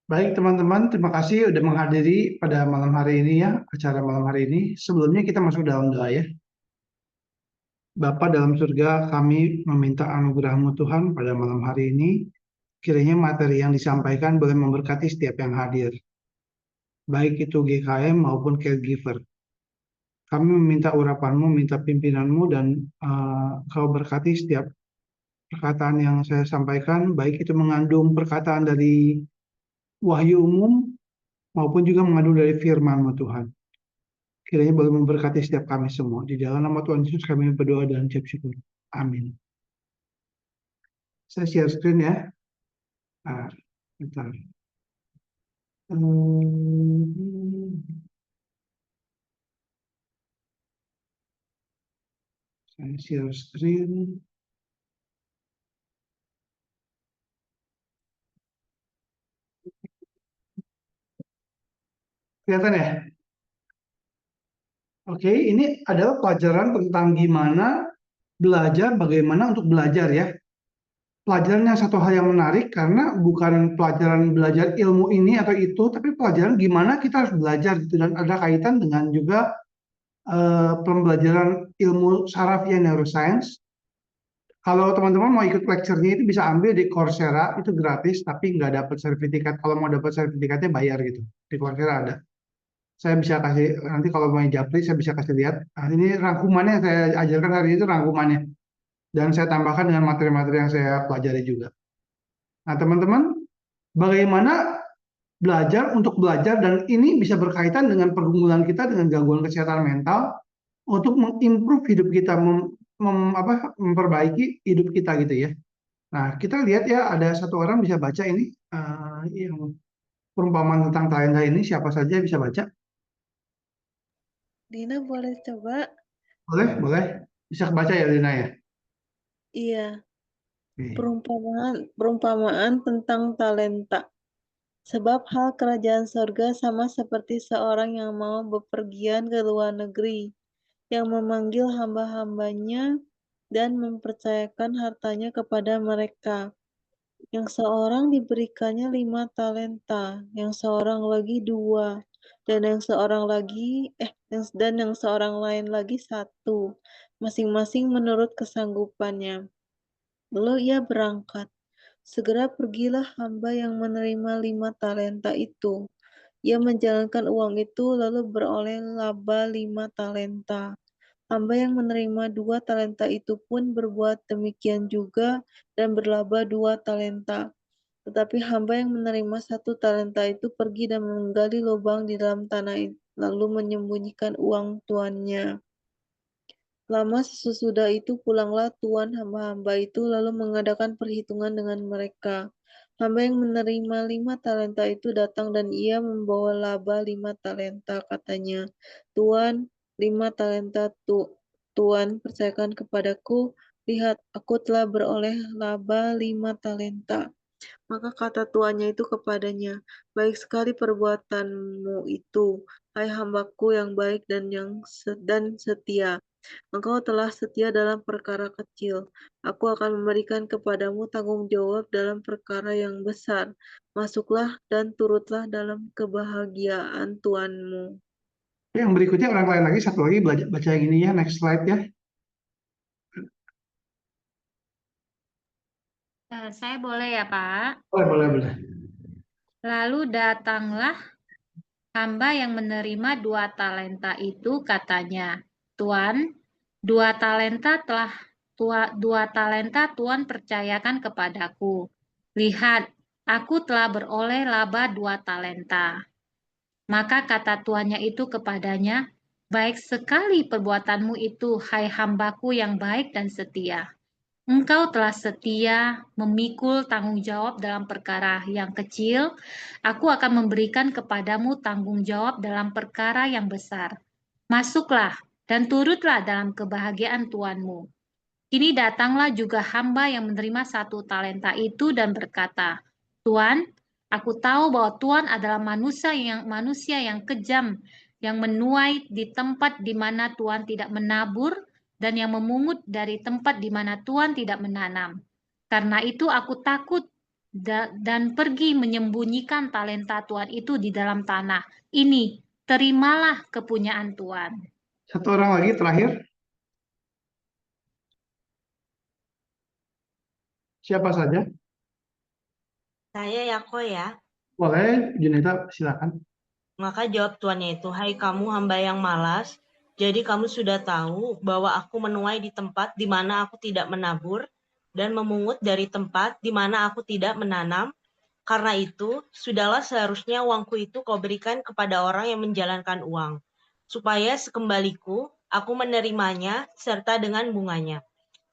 Baik teman-teman, terima kasih sudah menghadiri pada malam hari ini ya, acara malam hari ini. Sebelumnya kita masuk dalam doa ya. Bapa dalam surga, kami meminta anugerah-Mu Tuhan pada malam hari ini. Kiranya materi yang disampaikan boleh memberkati setiap yang hadir, baik itu GKM maupun caregiver. Kami meminta urapan-Mu, minta pimpinan-Mu, dan Kau berkati setiap perkataan yang saya sampaikan, baik itu mengandung perkataan dari wahyu umum maupun juga mengandung dari firman-Mu Tuhan. Kiranya boleh memberkati setiap kami semua. Di dalam nama Tuhan Yesus kami berdoa dan ucap syukur. Amin. Saya share screen ya. Ah, bentar. Saya share screen. Kelihatan ya? Oke, ini adalah pelajaran tentang gimana belajar, bagaimana untuk belajar ya. Pelajaran yang satu hal yang menarik karena bukan pelajaran belajar ilmu ini atau itu, tapi pelajaran gimana kita harus belajar gitu, dan ada kaitan dengan juga pembelajaran ilmu saraf ya, neuroscience. Kalau teman-teman mau ikut lecture-nya itu bisa ambil di Coursera, itu gratis, tapi nggak dapat sertifikat. Kalau mau dapat sertifikatnya bayar gitu. Di Coursera ada. Saya bisa kasih, nanti kalau mau japri saya bisa kasih lihat. Nah, ini rangkumannya yang saya ajarkan hari ini itu rangkumannya. Dan saya tambahkan dengan materi-materi yang saya pelajari juga. Nah teman-teman, bagaimana belajar untuk belajar, dan ini bisa berkaitan dengan pergumulan kita dengan gangguan kesehatan mental untuk mengimprove hidup kita, memperbaiki hidup kita gitu ya. Nah, kita lihat ya, ada satu orang bisa baca ini, yang perumpamaan tentang talenta ini, siapa saja bisa baca? Dina boleh coba? Boleh, boleh. Bisa baca ya, Lina ya? Iya, Oke. perumpamaan tentang talenta. Sebab hal kerajaan sorga sama seperti seorang yang mau bepergian ke luar negeri, yang memanggil hamba-hambanya dan mempercayakan hartanya kepada mereka. Yang seorang diberikannya 5 talenta, yang seorang lagi 2, dan yang seorang lain lagi 1, masing-masing menurut kesanggupannya. Lalu ia berangkat. Segera pergilah hamba yang menerima 5 talenta itu. Ia menjalankan uang itu lalu beroleh laba 5 talenta. Hamba yang menerima 2 talenta itu pun berbuat demikian juga dan berlaba 2 talenta. Tetapi hamba yang menerima 1 talenta itu pergi dan menggali lubang di dalam tanah lalu menyembunyikan uang tuannya. Lama sesudah itu pulanglah tuan hamba-hamba itu lalu mengadakan perhitungan dengan mereka. Hamba yang menerima 5 talenta itu datang dan ia membawa laba 5 talenta, katanya. Tuan, 5 talenta Tuan percayakan kepadaku. Lihat, aku telah beroleh laba 5 talenta. Maka kata tuannya itu kepadanya, baik sekali perbuatanmu itu, hai hambaku yang baik dan setia. Engkau telah setia dalam perkara kecil. Aku akan memberikan kepadamu tanggung jawab dalam perkara yang besar. Masuklah dan turutlah dalam kebahagiaan Tuanmu. Yang berikutnya orang lain lagi, satu lagi baca yang ini ya, next slide ya. Saya boleh ya, Pak? Boleh, boleh, boleh. Lalu datanglah hamba yang menerima 2 talenta itu, katanya, Tuan, 2 talenta Tuan percayakan kepadaku. Lihat, aku telah beroleh laba 2 talenta. Maka kata tuannya itu kepadanya, baik sekali perbuatanmu itu, hai hambaku yang baik dan setia. Engkau telah setia memikul tanggung jawab dalam perkara yang kecil, aku akan memberikan kepadamu tanggung jawab dalam perkara yang besar. Masuklah dan turutlah dalam kebahagiaan Tuanmu. Kini datanglah juga hamba yang menerima 1 talenta itu dan berkata, Tuan, aku tahu bahwa Tuan adalah manusia yang kejam, yang menuai di tempat di mana Tuan tidak menabur dan yang memungut dari tempat di mana Tuan tidak menanam. Karena itu aku takut dan pergi menyembunyikan talenta Tuhan itu di dalam tanah. Ini, terimalah kepunyaan Tuhan. Satu orang lagi terakhir. Siapa saja? Saya Yako ya. Boleh, Junita, silakan. Maka jawab tuannya itu, hai kamu hamba yang malas, jadi kamu sudah tahu bahwa aku menuai di tempat di mana aku tidak menabur, dan memungut dari tempat di mana aku tidak menanam. Karena itu, sudahlah seharusnya uangku itu kau berikan kepada orang yang menjalankan uang, supaya sekembaliku aku menerimanya serta dengan bunganya.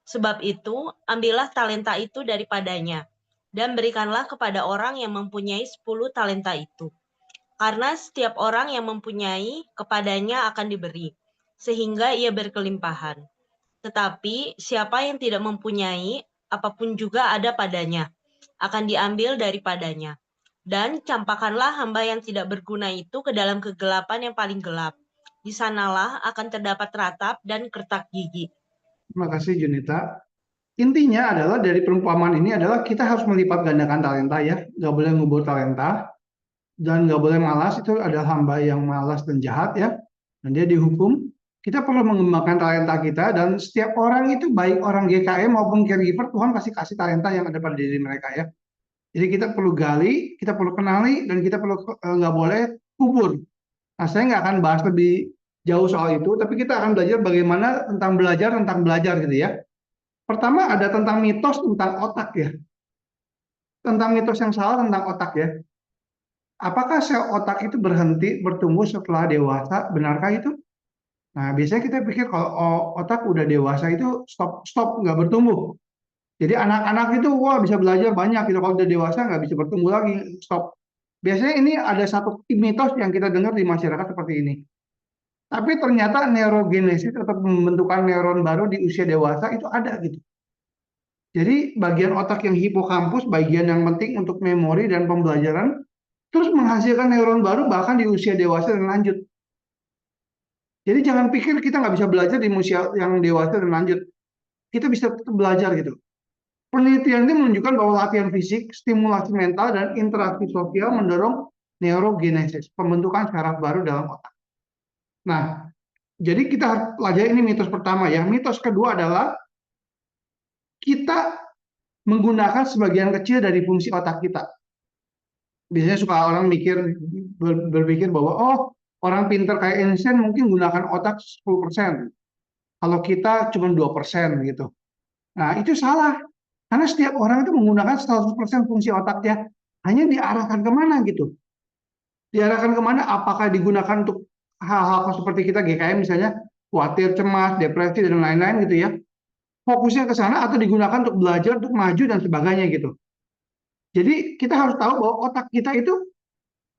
Sebab itu, ambillah talenta itu daripadanya, dan berikanlah kepada orang yang mempunyai 10 talenta itu. Karena setiap orang yang mempunyai, kepadanya akan diberi, sehingga ia berkelimpahan. Tetapi siapa yang tidak mempunyai, apapun juga ada padanya, akan diambil daripadanya. Dan campakkanlah hamba yang tidak berguna itu ke dalam kegelapan yang paling gelap. Di sanalah akan terdapat ratap dan kertak gigi. Terima kasih, Junita. Intinya adalah dari perumpamaan ini adalah kita harus melipat gandakan talenta ya. Nggak boleh ngubur talenta. Dan nggak boleh malas, itu adalah hamba yang malas dan jahat ya. Dan dia dihukum. Kita perlu mengembangkan talenta kita, dan setiap orang itu, baik orang GKM maupun caregiver, Tuhan pasti kasih talenta yang ada pada diri mereka ya. Jadi kita perlu gali, kita perlu kenali, dan kita perlu nggak boleh kubur. Nah, saya nggak akan bahas lebih jauh soal itu, tapi kita akan belajar bagaimana tentang belajar gitu ya. Pertama ada tentang mitos tentang otak ya. Tentang mitos yang salah tentang otak ya. Apakah sel otak itu berhenti bertumbuh setelah dewasa? Benarkah itu? Nah, biasanya kita pikir kalau otak udah dewasa itu stop nggak bertumbuh. Jadi anak-anak itu wah bisa belajar banyak gitu, kalau udah dewasa nggak bisa bertumbuh lagi, stop. Biasanya ini ada satu mitos yang kita dengar di masyarakat seperti ini. Tapi ternyata neurogenesis atau pembentukan neuron baru di usia dewasa itu ada gitu. Jadi bagian otak yang hipokampus, bagian yang penting untuk memori dan pembelajaran, terus menghasilkan neuron baru bahkan di usia dewasa dan lanjut. Jadi jangan pikir kita nggak bisa belajar di usia yang dewasa dan lanjut. Kita bisa tetap belajar gitu. Penelitian ini menunjukkan bahwa latihan fisik, stimulasi mental, dan interaksi sosial mendorong neurogenesis, pembentukan saraf baru dalam otak. Nah, jadi kita harus pelajari ini mitos pertama ya. Mitos kedua adalah kita menggunakan sebagian kecil dari fungsi otak kita. Biasanya suka orang berpikir bahwa orang pintar kayak Einstein mungkin gunakan otak 10%. Kalau kita cuma 2% gitu. Nah, itu salah. Karena setiap orang itu menggunakan 100% fungsi otaknya. Hanya diarahkan kemana gitu. Diarahkan kemana? Apakah digunakan untuk hal-hal seperti kita GKM misalnya, khawatir, cemas, depresi, dan lain-lain gitu ya. Fokusnya ke sana atau digunakan untuk belajar, untuk maju, dan sebagainya gitu. Jadi kita harus tahu bahwa otak kita itu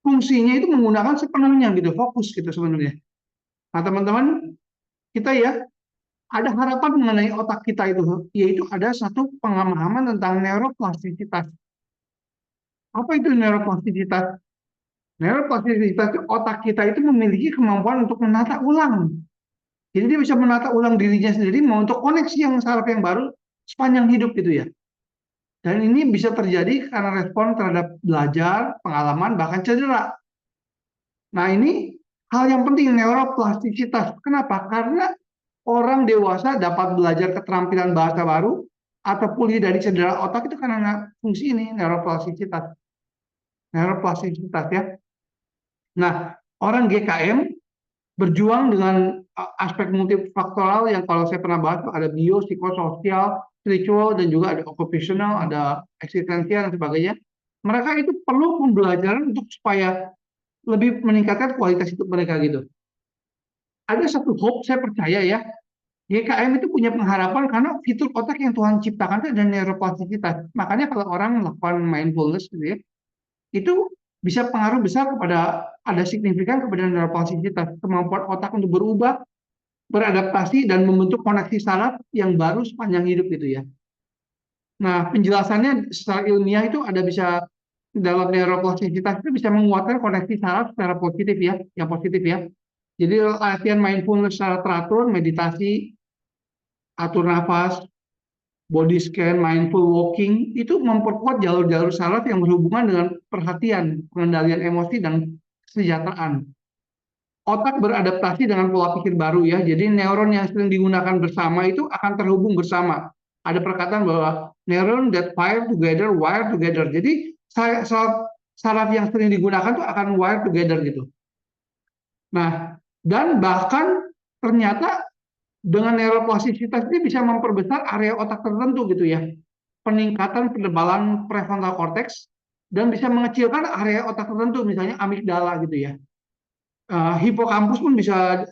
fungsinya itu menggunakan sepenuhnya gitu, fokus gitu sebenarnya. Nah teman-teman, kita ya ada harapan mengenai otak kita itu, yaitu ada satu pemahaman tentang neuroplastisitas. Apa itu neuroplastisitas? Neuroplastisitas itu otak kita itu memiliki kemampuan untuk menata ulang. Jadi dia bisa menata ulang dirinya sendiri mau untuk koneksi yang saraf yang baru sepanjang hidup gitu ya. Dan ini bisa terjadi karena respon terhadap belajar, pengalaman, bahkan cedera. Nah ini hal yang penting, neuroplastisitas. Kenapa? Karena orang dewasa dapat belajar keterampilan bahasa baru atau pulih dari cedera otak itu karena fungsi ini, neuroplastisitas. Neuroplastisitas ya. Nah, orang GKM berjuang dengan aspek multifaktoral yang kalau saya pernah bahas ada bio, psikososial, spiritual, dan juga ada occupational, ada eksistensial dan sebagainya. Mereka itu perlu pembelajaran untuk supaya lebih meningkatkan kualitas hidup mereka gitu. Ada satu hope, saya percaya ya, GKM itu punya pengharapan karena fitur otak yang Tuhan ciptakan itu ada neuroplastisitas. Makanya kalau orang melakukan mindfulness gitu ya, itu bisa pengaruh besar kepada, ada signifikan kepada neuroplastisitas, kemampuan otak untuk berubah, beradaptasi, dan membentuk koneksi saraf yang baru sepanjang hidup gitu ya. Nah, penjelasannya secara ilmiah itu ada bisa dalam neuroplastisitas itu bisa menguatkan koneksi saraf secara positif ya, yang positif ya. Jadi latihan mindfulness secara teratur, meditasi, atur nafas, body scan, mindful walking, itu memperkuat jalur-jalur saraf yang berhubungan dengan perhatian, pengendalian emosi, dan kesejahteraan. Otak beradaptasi dengan pola pikir baru ya, jadi neuron yang sering digunakan bersama itu akan terhubung bersama. Ada perkataan bahwa neuron that fire together, wire together. Jadi saraf yang sering digunakan tuh akan wire together gitu. Nah, dan bahkan ternyata dengan neuroplastisitas ini bisa memperbesar area otak tertentu gitu ya. Peningkatan penebalan prefrontal cortex dan bisa mengecilkan area otak tertentu, misalnya amigdala gitu ya. Hipokampus pun bisa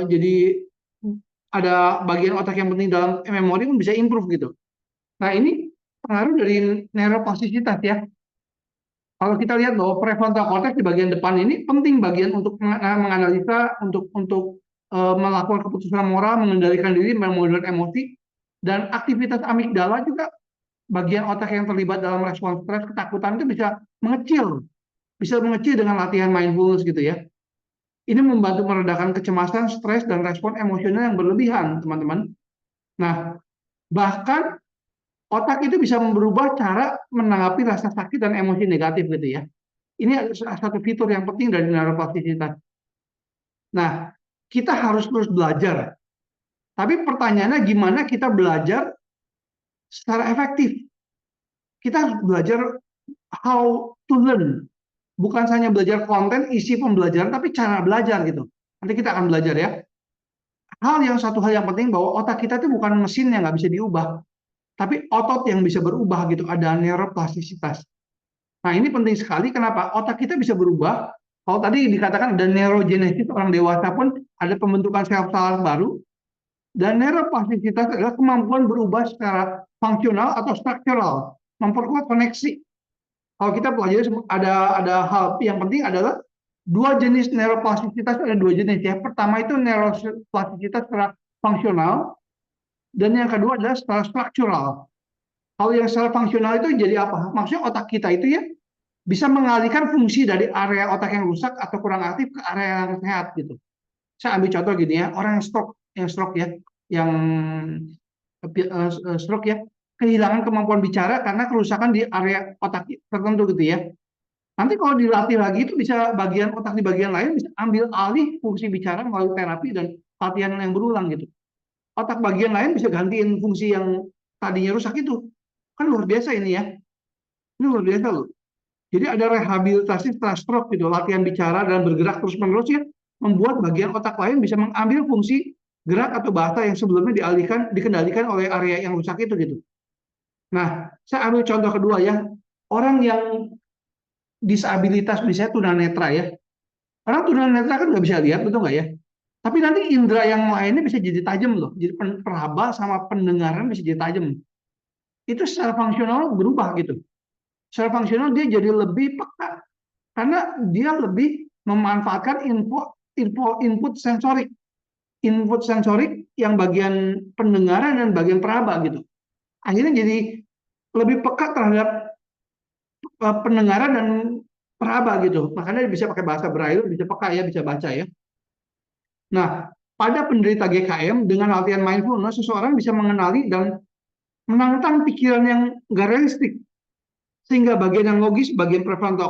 jadi ada bagian otak yang penting dalam memori pun bisa improve gitu. Nah, ini pengaruh dari neuroplastisitas ya. Kalau kita lihat bahwa prefrontal cortex di bagian depan ini penting bagian untuk menganalisa, untuk melakukan keputusan moral, mengendalikan diri, memoderasi emosi, dan aktivitas amigdala juga bagian otak yang terlibat dalam respons stres, ketakutan itu bisa mengecil dengan latihan mindfulness gitu ya. Ini membantu meredakan kecemasan, stres, dan respon emosional yang berlebihan, teman-teman. Nah, bahkan otak itu bisa berubah cara menanggapi rasa sakit dan emosi negatif gitu ya. Ini satu fitur yang penting dari neuroplastisitas. Nah, kita harus terus belajar. Tapi pertanyaannya gimana kita belajar secara efektif? Kita harus belajar how to learn. Bukan hanya belajar konten, isi pembelajaran, tapi cara belajar gitu. Nanti kita akan belajar ya. Satu hal yang penting bahwa otak kita itu bukan mesin yang nggak bisa diubah, tapi otot yang bisa berubah gitu. Ada neuroplastisitas. Nah, ini penting sekali. Kenapa? Otak kita bisa berubah. Kalau tadi dikatakan ada neurogenesis, orang dewasa pun ada pembentukan sel-sel baru. Dan neuroplastisitas adalah kemampuan berubah secara fungsional atau struktural, memperkuat koneksi. Kalau kita pelajari ada hal yang penting adalah dua jenis neuroplastisitas, ada dua jenis ya. Pertama itu neuroplastisitas secara fungsional, dan yang kedua adalah secara struktural. Kalau yang secara fungsional itu jadi apa? Maksudnya otak kita itu ya bisa mengalihkan fungsi dari area otak yang rusak atau kurang aktif ke area yang sehat gitu. Saya ambil contoh gini ya, orang yang stroke ya, yang stroke ya, kehilangan kemampuan bicara karena kerusakan di area otak tertentu gitu ya. Nanti kalau dilatih lagi itu bisa bagian otak di bagian lain bisa ambil alih fungsi bicara melalui terapi dan latihan yang berulang gitu. Otak bagian lain bisa gantiin fungsi yang tadinya rusak itu. Kan luar biasa ini ya. Ini luar biasa loh. Jadi ada rehabilitasi setelah stroke gitu, latihan bicara dan bergerak terus-menerus ya, membuat bagian otak lain bisa mengambil fungsi gerak atau bahasa yang sebelumnya dikendalikan oleh area yang rusak itu gitu. Nah, saya ambil contoh kedua ya, orang yang disabilitas misalnya tunanetra ya. Orang tunanetra kan nggak bisa lihat, betul nggak ya? Tapi nanti indera yang lainnya bisa jadi tajam loh. Jadi peraba sama pendengaran bisa jadi tajam. Itu secara fungsional berubah gitu. Secara fungsional dia jadi lebih peka karena dia lebih memanfaatkan input sensorik. Input sensorik yang bagian pendengaran dan bagian peraba gitu. Akhirnya jadi lebih peka terhadap pendengaran dan peraba gitu. Makanya bisa pakai bahasa Braille, bisa peka ya, bisa baca ya. Nah, pada penderita GKM dengan latihan mindfulness, seseorang bisa mengenali dan menantang pikiran yang nggak realistik. Sehingga bagian yang logis, bagian prefrontal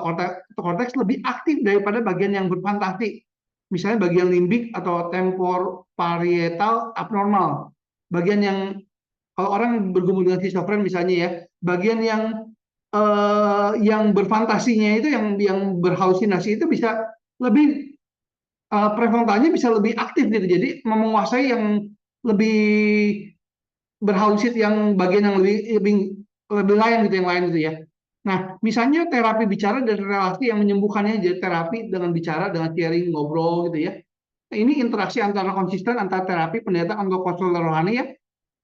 cortex lebih aktif daripada bagian yang berfantasi. Misalnya bagian limbik atau tempoparietal abnormal. Bagian yang, kalau orang bergumul dengan schizofren misalnya ya, bagian yang berfantasinya itu, yang berhalusinasi itu bisa lebih, prefrontalnya bisa lebih aktif gitu. Jadi menguasai yang lebih berhalusinasi, yang bagian yang lebih lain gitu, yang lain gitu ya. Nah, misalnya terapi bicara dan relasi yang menyembuhkannya, jadi terapi dengan bicara, dengan sharing, ngobrol gitu ya. Nah, ini interaksi antara konsisten antara terapi, pendeta, atau konselor rohani ya.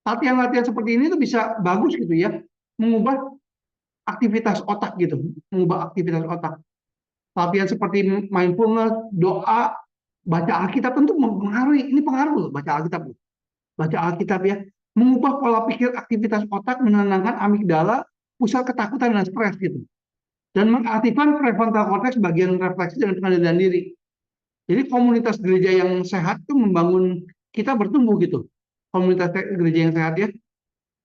Latihan-latihan seperti ini tuh bisa bagus gitu ya, mengubah aktivitas otak gitu, mengubah aktivitas otak. Latihan seperti mindfulness, doa, baca Alkitab tentu mempengaruhi. Ini pengaruh loh, baca Alkitab. Baca Alkitab ya, mengubah pola pikir, aktivitas otak, menenangkan amigdala, pusat ketakutan dan stres gitu, dan mengaktifkan prefrontal cortex bagian refleksi dan pengendalian diri. Jadi komunitas gereja yang sehat itu membangun kita bertumbuh gitu. Komunitas gereja yang sehat ya.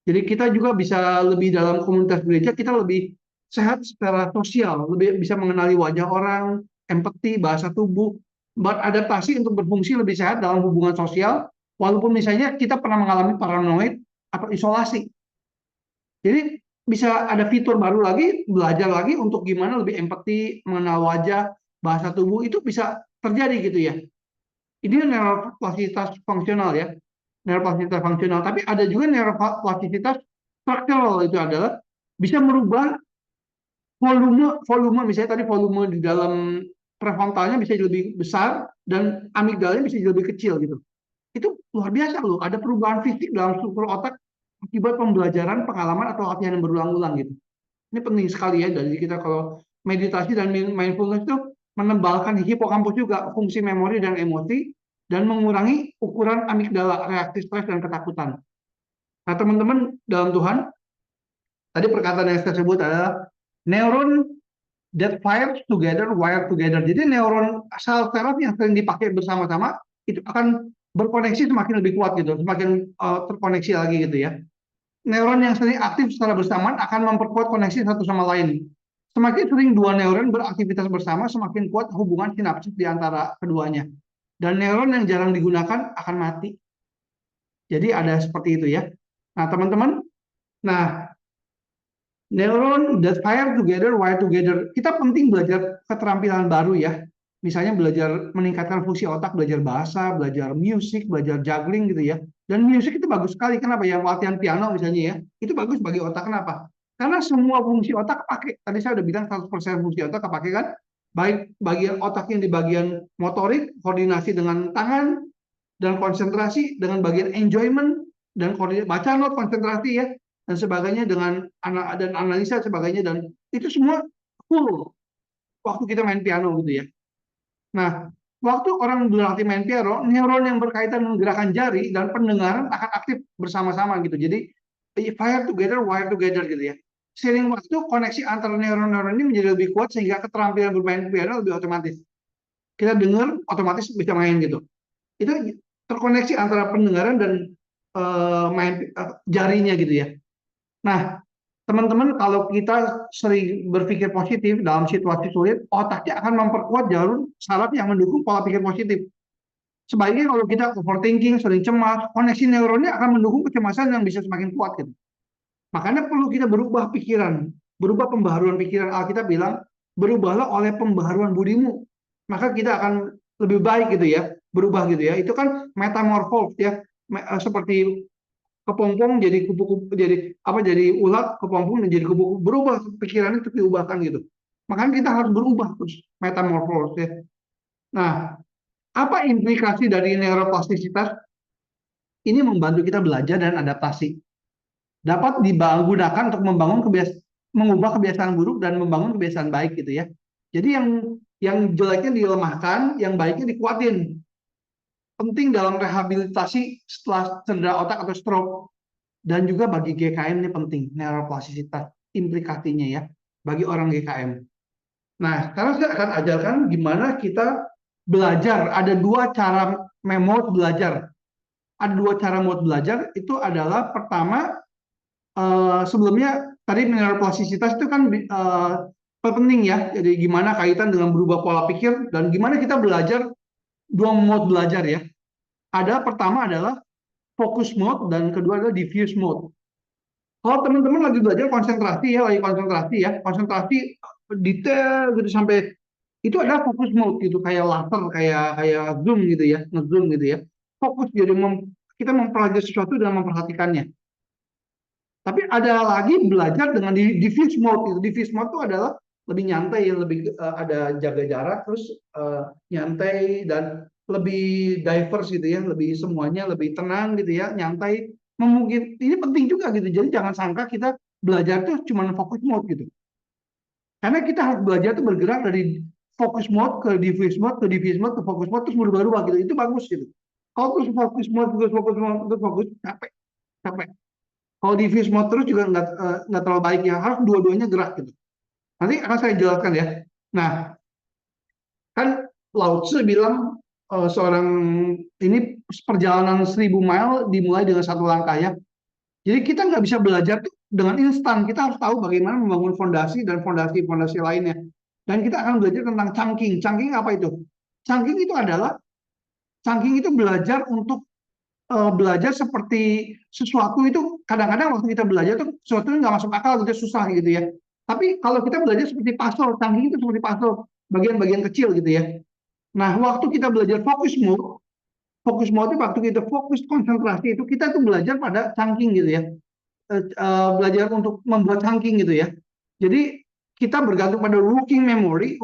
Jadi kita juga bisa lebih dalam komunitas gereja, kita lebih sehat secara sosial, lebih bisa mengenali wajah orang, empati, bahasa tubuh, beradaptasi untuk berfungsi lebih sehat dalam hubungan sosial, walaupun misalnya kita pernah mengalami paranoid atau isolasi. Jadi bisa ada fitur baru lagi, belajar lagi untuk gimana lebih empati, mengenal wajah, bahasa tubuh, itu bisa terjadi gitu ya. Ini neuroplastisitas fungsional ya, neuroplastisitas fungsional. Tapi ada juga neuroplastisitas struktural, itu adalah bisa merubah volume misalnya tadi volume di dalam prefrontalnya bisa lebih besar dan amigdalanya bisa lebih kecil gitu. Itu luar biasa loh, ada perubahan fisik dalam struktur otak akibat pembelajaran, pengalaman atau latihan yang berulang-ulang gitu. Ini penting sekali ya, dari kita kalau meditasi dan mindfulness itu menebalkan hipokampus juga, fungsi memori dan emosi, dan mengurangi ukuran amigdala, reaksi stres dan ketakutan. Nah teman-teman dalam Tuhan, tadi perkataan yang saya sebut adalah neuron that fire together, wire together. Jadi neuron saraf yang sering dipakai bersama-sama itu akan berkoneksi semakin lebih kuat gitu, semakin terkoneksi lagi gitu ya. Neuron yang sering aktif secara bersamaan akan memperkuat koneksi satu sama lain. Semakin sering dua neuron beraktivitas bersama, semakin kuat hubungan sinapsis di antara keduanya. Dan neuron yang jarang digunakan akan mati. Jadi ada seperti itu ya. Nah teman-teman, nah neuron that fire together, wire together. Kita penting belajar keterampilan baru ya. Misalnya belajar meningkatkan fungsi otak, belajar bahasa, belajar musik, belajar juggling gitu ya. Dan musik itu bagus sekali. Kenapa? Yang latihan piano misalnya ya, itu bagus bagi otak. Kenapa? Karena semua fungsi otak pakai. Tadi saya udah bilang 100% fungsi otak pakai kan? Baik bagian otak yang di bagian motorik, koordinasi dengan tangan, dan konsentrasi, dengan bagian enjoyment, dan koordinasi, baca not, konsentrasi ya, dan sebagainya, dengan dan analisa sebagainya, dan itu semua full waktu kita main piano gitu ya. Nah, waktu orang berlatih main piano, neuron yang berkaitan dengan gerakan jari dan pendengaran akan aktif bersama-sama gitu. Jadi fire together, wire together gitu ya. Seiring waktu, koneksi antara neuron-neuron ini menjadi lebih kuat sehingga keterampilan bermain piano lebih otomatis. Kita dengar, otomatis bisa main gitu. Itu terkoneksi antara pendengaran dan jarinya gitu ya. Nah, teman-teman, kalau kita sering berpikir positif dalam situasi sulit, otaknya akan memperkuat jalur saraf yang mendukung pola pikir positif. Sebaliknya kalau kita overthinking, sering cemas, koneksi neuronnya akan mendukung kecemasan yang bisa semakin kuat gitu. Makanya perlu kita berubah pikiran, berubah pembaharuan pikiran. Alkitab bilang, berubahlah oleh pembaharuan budimu. Maka kita akan lebih baik gitu ya, berubah gitu ya. Itu kan metamorfose ya, seperti kepompong jadi kupu-kupu, jadi ulat, kepompong jadi kupu-kupu, berubah pikiran itu, diubahkan gitu. Makanya kita harus berubah terus, metamorfose ya. Nah, apa implikasi dari neuroplastisitas? Ini membantu kita belajar dan adaptasi. Dapat digunakan untuk mengubah kebiasaan buruk dan membangun kebiasaan baik gitu ya. Jadi yang jeleknya dilemahkan, yang baiknya dikuatin. Penting dalam rehabilitasi setelah cedera otak atau stroke. Dan juga bagi GKM ini penting, neuroplastisitas, implikasinya ya, bagi orang GKM. Nah, sekarang saya akan ajarkan gimana kita belajar. Ada dua cara mode belajar. Ada dua cara mode belajar, itu adalah pertama, sebelumnya tadi neuroplastisitas itu kan penting ya, jadi gimana kaitan dengan berubah pola pikir, dan gimana kita belajar, dua mode belajar ya. Ada pertama adalah focus mode, dan kedua adalah diffuse mode. Kalau teman-teman lagi belajar konsentrasi ya, konsentrasi detail gitu sampai itu adalah fokus mode gitu, kayak laser, kayak zoom gitu ya, ngezoom gitu ya. Fokus, jadi kita mempelajari sesuatu dan memperhatikannya. Tapi ada lagi belajar dengan diffuse mode. Itu diffuse mode itu adalah lebih nyantai, lebih ada jaga jarak, terus nyantai dan lebih diverse gitu ya, lebih semuanya lebih tenang gitu ya, nyantai. Memungkin ini penting juga gitu. Jadi jangan sangka kita belajar tuh cuma fokus mode gitu. Karena kita harus belajar tuh bergerak dari fokus mode ke diffuse mode, ke diffuse mode, ke fokus mode, terus berubah-ubah gitu. Itu bagus gitu. Kalau terus fokus mode, terus fokus, capek. Kalau diffuse mode terus juga nggak terlalu baik ya. Harus dua-duanya gerak gitu. Nanti akan saya jelaskan ya. Nah, kan Lao Tzu bilang seorang ini perjalanan 1000 mile dimulai dengan satu langkah ya. Jadi kita nggak bisa belajar tuh dengan instan. Kita harus tahu bagaimana membangun fondasi dan fondasi-fondasi lainnya. Dan kita akan belajar tentang chunking. Chunking apa itu? Chunking itu adalah chunking itu belajar untuk belajar seperti sesuatu itu kadang-kadang waktu kita belajar tuh sesuatu nggak masuk akal gitu, susah gitu ya. Tapi kalau kita belajar seperti puzzle, chunking itu seperti puzzle, bagian-bagian kecil gitu ya. Nah, waktu kita belajar fokus mode itu waktu kita fokus konsentrasi itu kita tuh belajar pada chunking gitu ya. Belajar untuk membuat chunking gitu ya. Jadi kita bergantung pada working memory,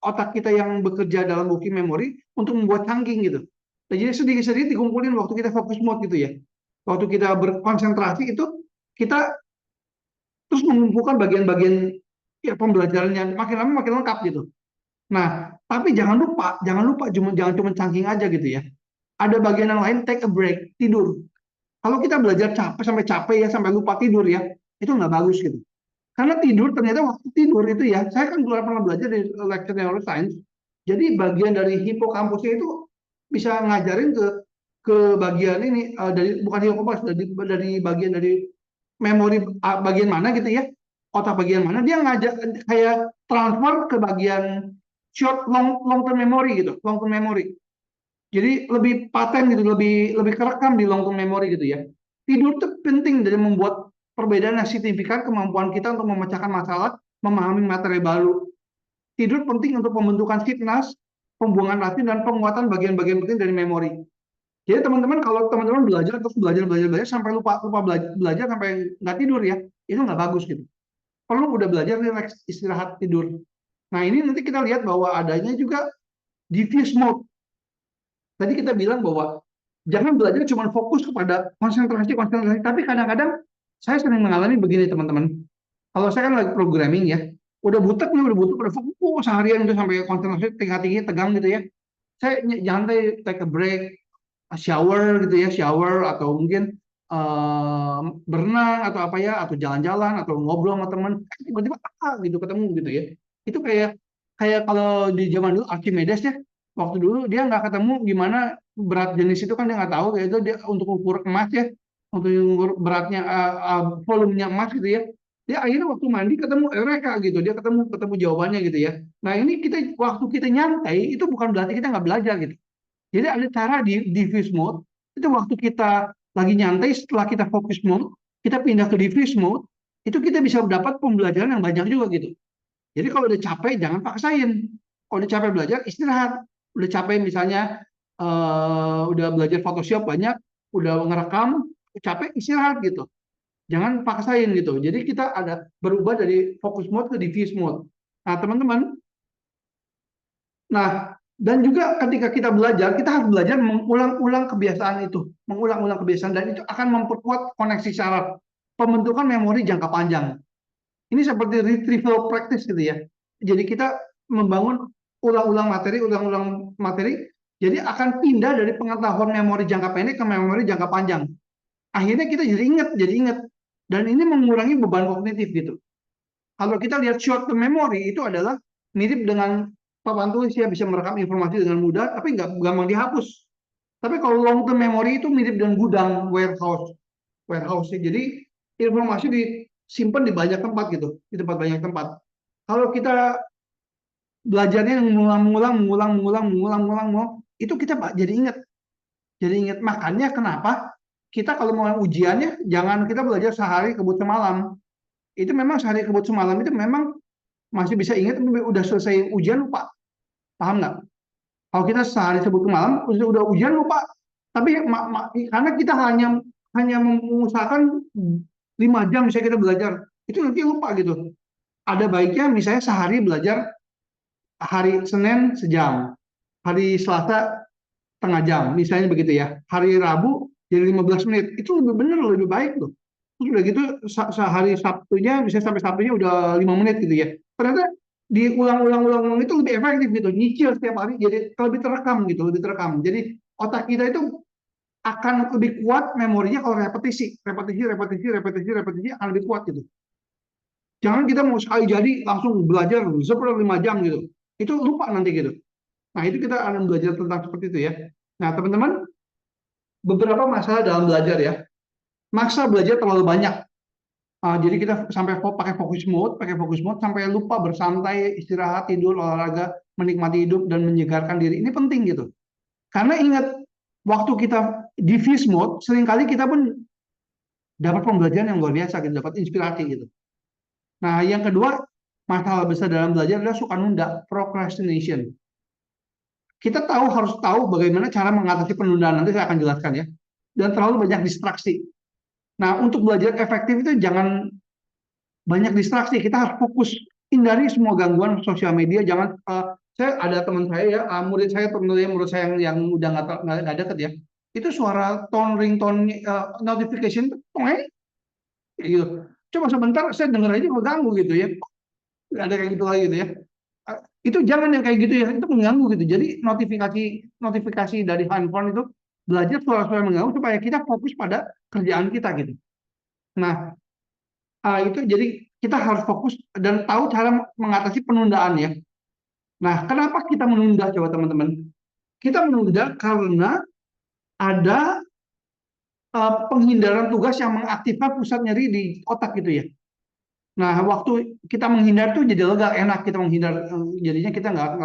otak kita yang bekerja dalam working memory untuk membuat chunking gitu. Nah, jadi sedikit-sedikit dikumpulin waktu kita fokus mode gitu ya. Waktu kita berkonsentrasi itu kita terus mengumpulkan bagian-bagian ya pembelajaran yang makin lama makin lengkap gitu. Nah, tapi jangan lupa jangan cuma chunking aja gitu ya. Ada bagian yang lain, take a break, tidur. Kalau kita belajar capek ya sampai lupa tidur ya, itu nggak bagus gitu. Karena tidur ternyata waktu tidur itu ya, saya kan pernah belajar di lecture neuroscience. Jadi bagian dari hipokampusnya itu bisa ngajarin ke bagian ini dari bukan hipokampus dari bagian dari memori bagian mana gitu ya, otak bagian mana dia ngajak kayak transfer ke bagian short long term memory gitu, long term memory. Jadi lebih paten gitu, lebih kerekam di long term memory gitu ya. Tidur itu penting dari membuat perbedaan yang signifikan kemampuan kita untuk memecahkan masalah, memahami materi baru. Tidur penting untuk pembentukan fitness, pembuangan racun dan penguatan bagian-bagian penting dari memori. Jadi teman-teman kalau teman-teman belajar terus belajar sampai lupa belajar sampai nggak tidur ya, itu nggak bagus gitu. Perlu udah belajar relax, istirahat, tidur. Nah ini nanti kita lihat bahwa adanya juga diffuse mode. Tadi kita bilang bahwa jangan belajar cuma fokus kepada konsentrasi, tapi kadang-kadang saya sering mengalami begini teman-teman. Kalau saya kan lagi programming ya, udah butek udah fokus seharian itu sampai konsentrasi tinggi tegang gitu ya. Saya nyantai take a break, shower gitu ya, shower atau mungkin berenang atau apa ya, atau jalan-jalan atau ngobrol sama teman, tiba-tiba gitu ketemu gitu ya. Itu kayak kayak kalau di zaman dulu Archimedes ya, waktu dulu dia nggak ketemu gimana berat jenis itu kan dia nggak tahu, yaitu dia untuk ukur emas ya, untuk ukur beratnya volumenya emas gitu ya. Dia akhirnya waktu mandi ketemu Eureka gitu, dia ketemu jawabannya gitu ya. Nah ini waktu kita nyantai itu bukan berarti kita nggak belajar gitu. Jadi ada cara di diffuse mode, itu waktu kita lagi nyantai setelah kita fokus mode, kita pindah ke diffuse mode, itu kita bisa mendapat pembelajaran yang banyak juga gitu. Jadi kalau udah capek jangan paksain. Kalau udah capek belajar istirahat. Udah capek misalnya udah belajar Photoshop banyak, udah ngerekam, capek istirahat gitu. Jangan paksain gitu. Jadi kita ada berubah dari fokus mode ke diffuse mode. Nah, teman-teman, nah, dan juga ketika kita belajar, kita harus belajar mengulang-ulang kebiasaan itu, mengulang-ulang kebiasaan, dan itu akan memperkuat koneksi saraf, pembentukan memori jangka panjang. Ini seperti retrieval practice gitu ya. Jadi kita membangun ulang-ulang materi, jadi akan pindah dari pengetahuan memori jangka pendek ke memori jangka panjang. Akhirnya kita jadi ingat, dan ini mengurangi beban kognitif gitu. Kalau kita lihat short term memory itu adalah mirip dengan papan tulis ya, bisa merekam informasi dengan mudah tapi nggak gampang dihapus. Tapi kalau long term memory itu mirip dengan gudang warehouse ya. Jadi informasi disimpan di banyak tempat gitu, di tempat banyak tempat. Kalau kita belajarnya mengulang, itu kita jadi ingat. Jadi ingat, makanya kenapa kita kalau mau ujiannya jangan kita belajar sehari kebut semalam. Itu memang sehari kebut semalam itu memang masih bisa ingat, udah selesai ujian lupa. Paham nggak? Kalau kita sehari sebut ke malam, udah ujian lupa. Tapi karena kita hanya mengusahakan 5 jam misalnya kita belajar, itu nanti lupa gitu. Ada baiknya misalnya sehari belajar hari Senin sejam, hari Selasa setengah jam, misalnya begitu ya. Hari Rabu jadi 15 menit, itu lebih benar, lebih baik loh. Terus udah gitu sehari Sabtunya, misalnya sampai Sabtunya udah 5 menit gitu ya. Ternyata diulang-ulang itu lebih efektif gitu, nyicil setiap hari jadi lebih terekam gitu, lebih terekam. Jadi otak kita itu akan lebih kuat memorinya kalau repetisi akan lebih kuat gitu. Jangan kita mau sekali jadi langsung belajar seperti 5 jam gitu, itu lupa nanti gitu. Nah itu kita akan belajar tentang seperti itu ya. Nah teman-teman, beberapa masalah dalam belajar ya. maksa belajar terlalu banyak. Jadi kita sampai pakai fokus mode sampai lupa bersantai, istirahat, tidur, olahraga, menikmati hidup dan menyegarkan diri. Ini penting gitu. Karena ingat, waktu kita di feast mode, seringkali kita pun dapat pembelajaran yang luar biasa, gitu, dapat inspirasi gitu. Nah, yang kedua, masalah besar dalam belajar adalah suka nunda, procrastination. Kita harus tahu bagaimana cara mengatasi penundaan, nanti saya akan jelaskan ya. Dan terlalu banyak distraksi. Nah, untuk belajar efektif itu jangan banyak distraksi, kita harus fokus, hindari semua gangguan sosial media. Jangan, saya ada teman saya ya, murid saya yang udah nggak deket ya, itu suara ringtone notification gitu. Coba sebentar saya denger aja mengganggu gitu ya, nggak ada kayak gitu lagi gitu ya. Itu jangan yang kayak gitu ya, itu mengganggu gitu. Jadi notifikasi dari handphone itu, belajar suara-suara mengganggu supaya kita fokus pada kerjaan kita gitu. Nah, itu jadi kita harus fokus dan tahu cara mengatasi penundaan ya. Nah, kenapa kita menunda, coba teman-teman? Kita menunda karena ada penghindaran tugas yang mengaktifkan pusat nyeri di otak gitu ya. Nah, waktu kita menghindar tuh jadi lega, enak kita menghindar, jadinya kita nggak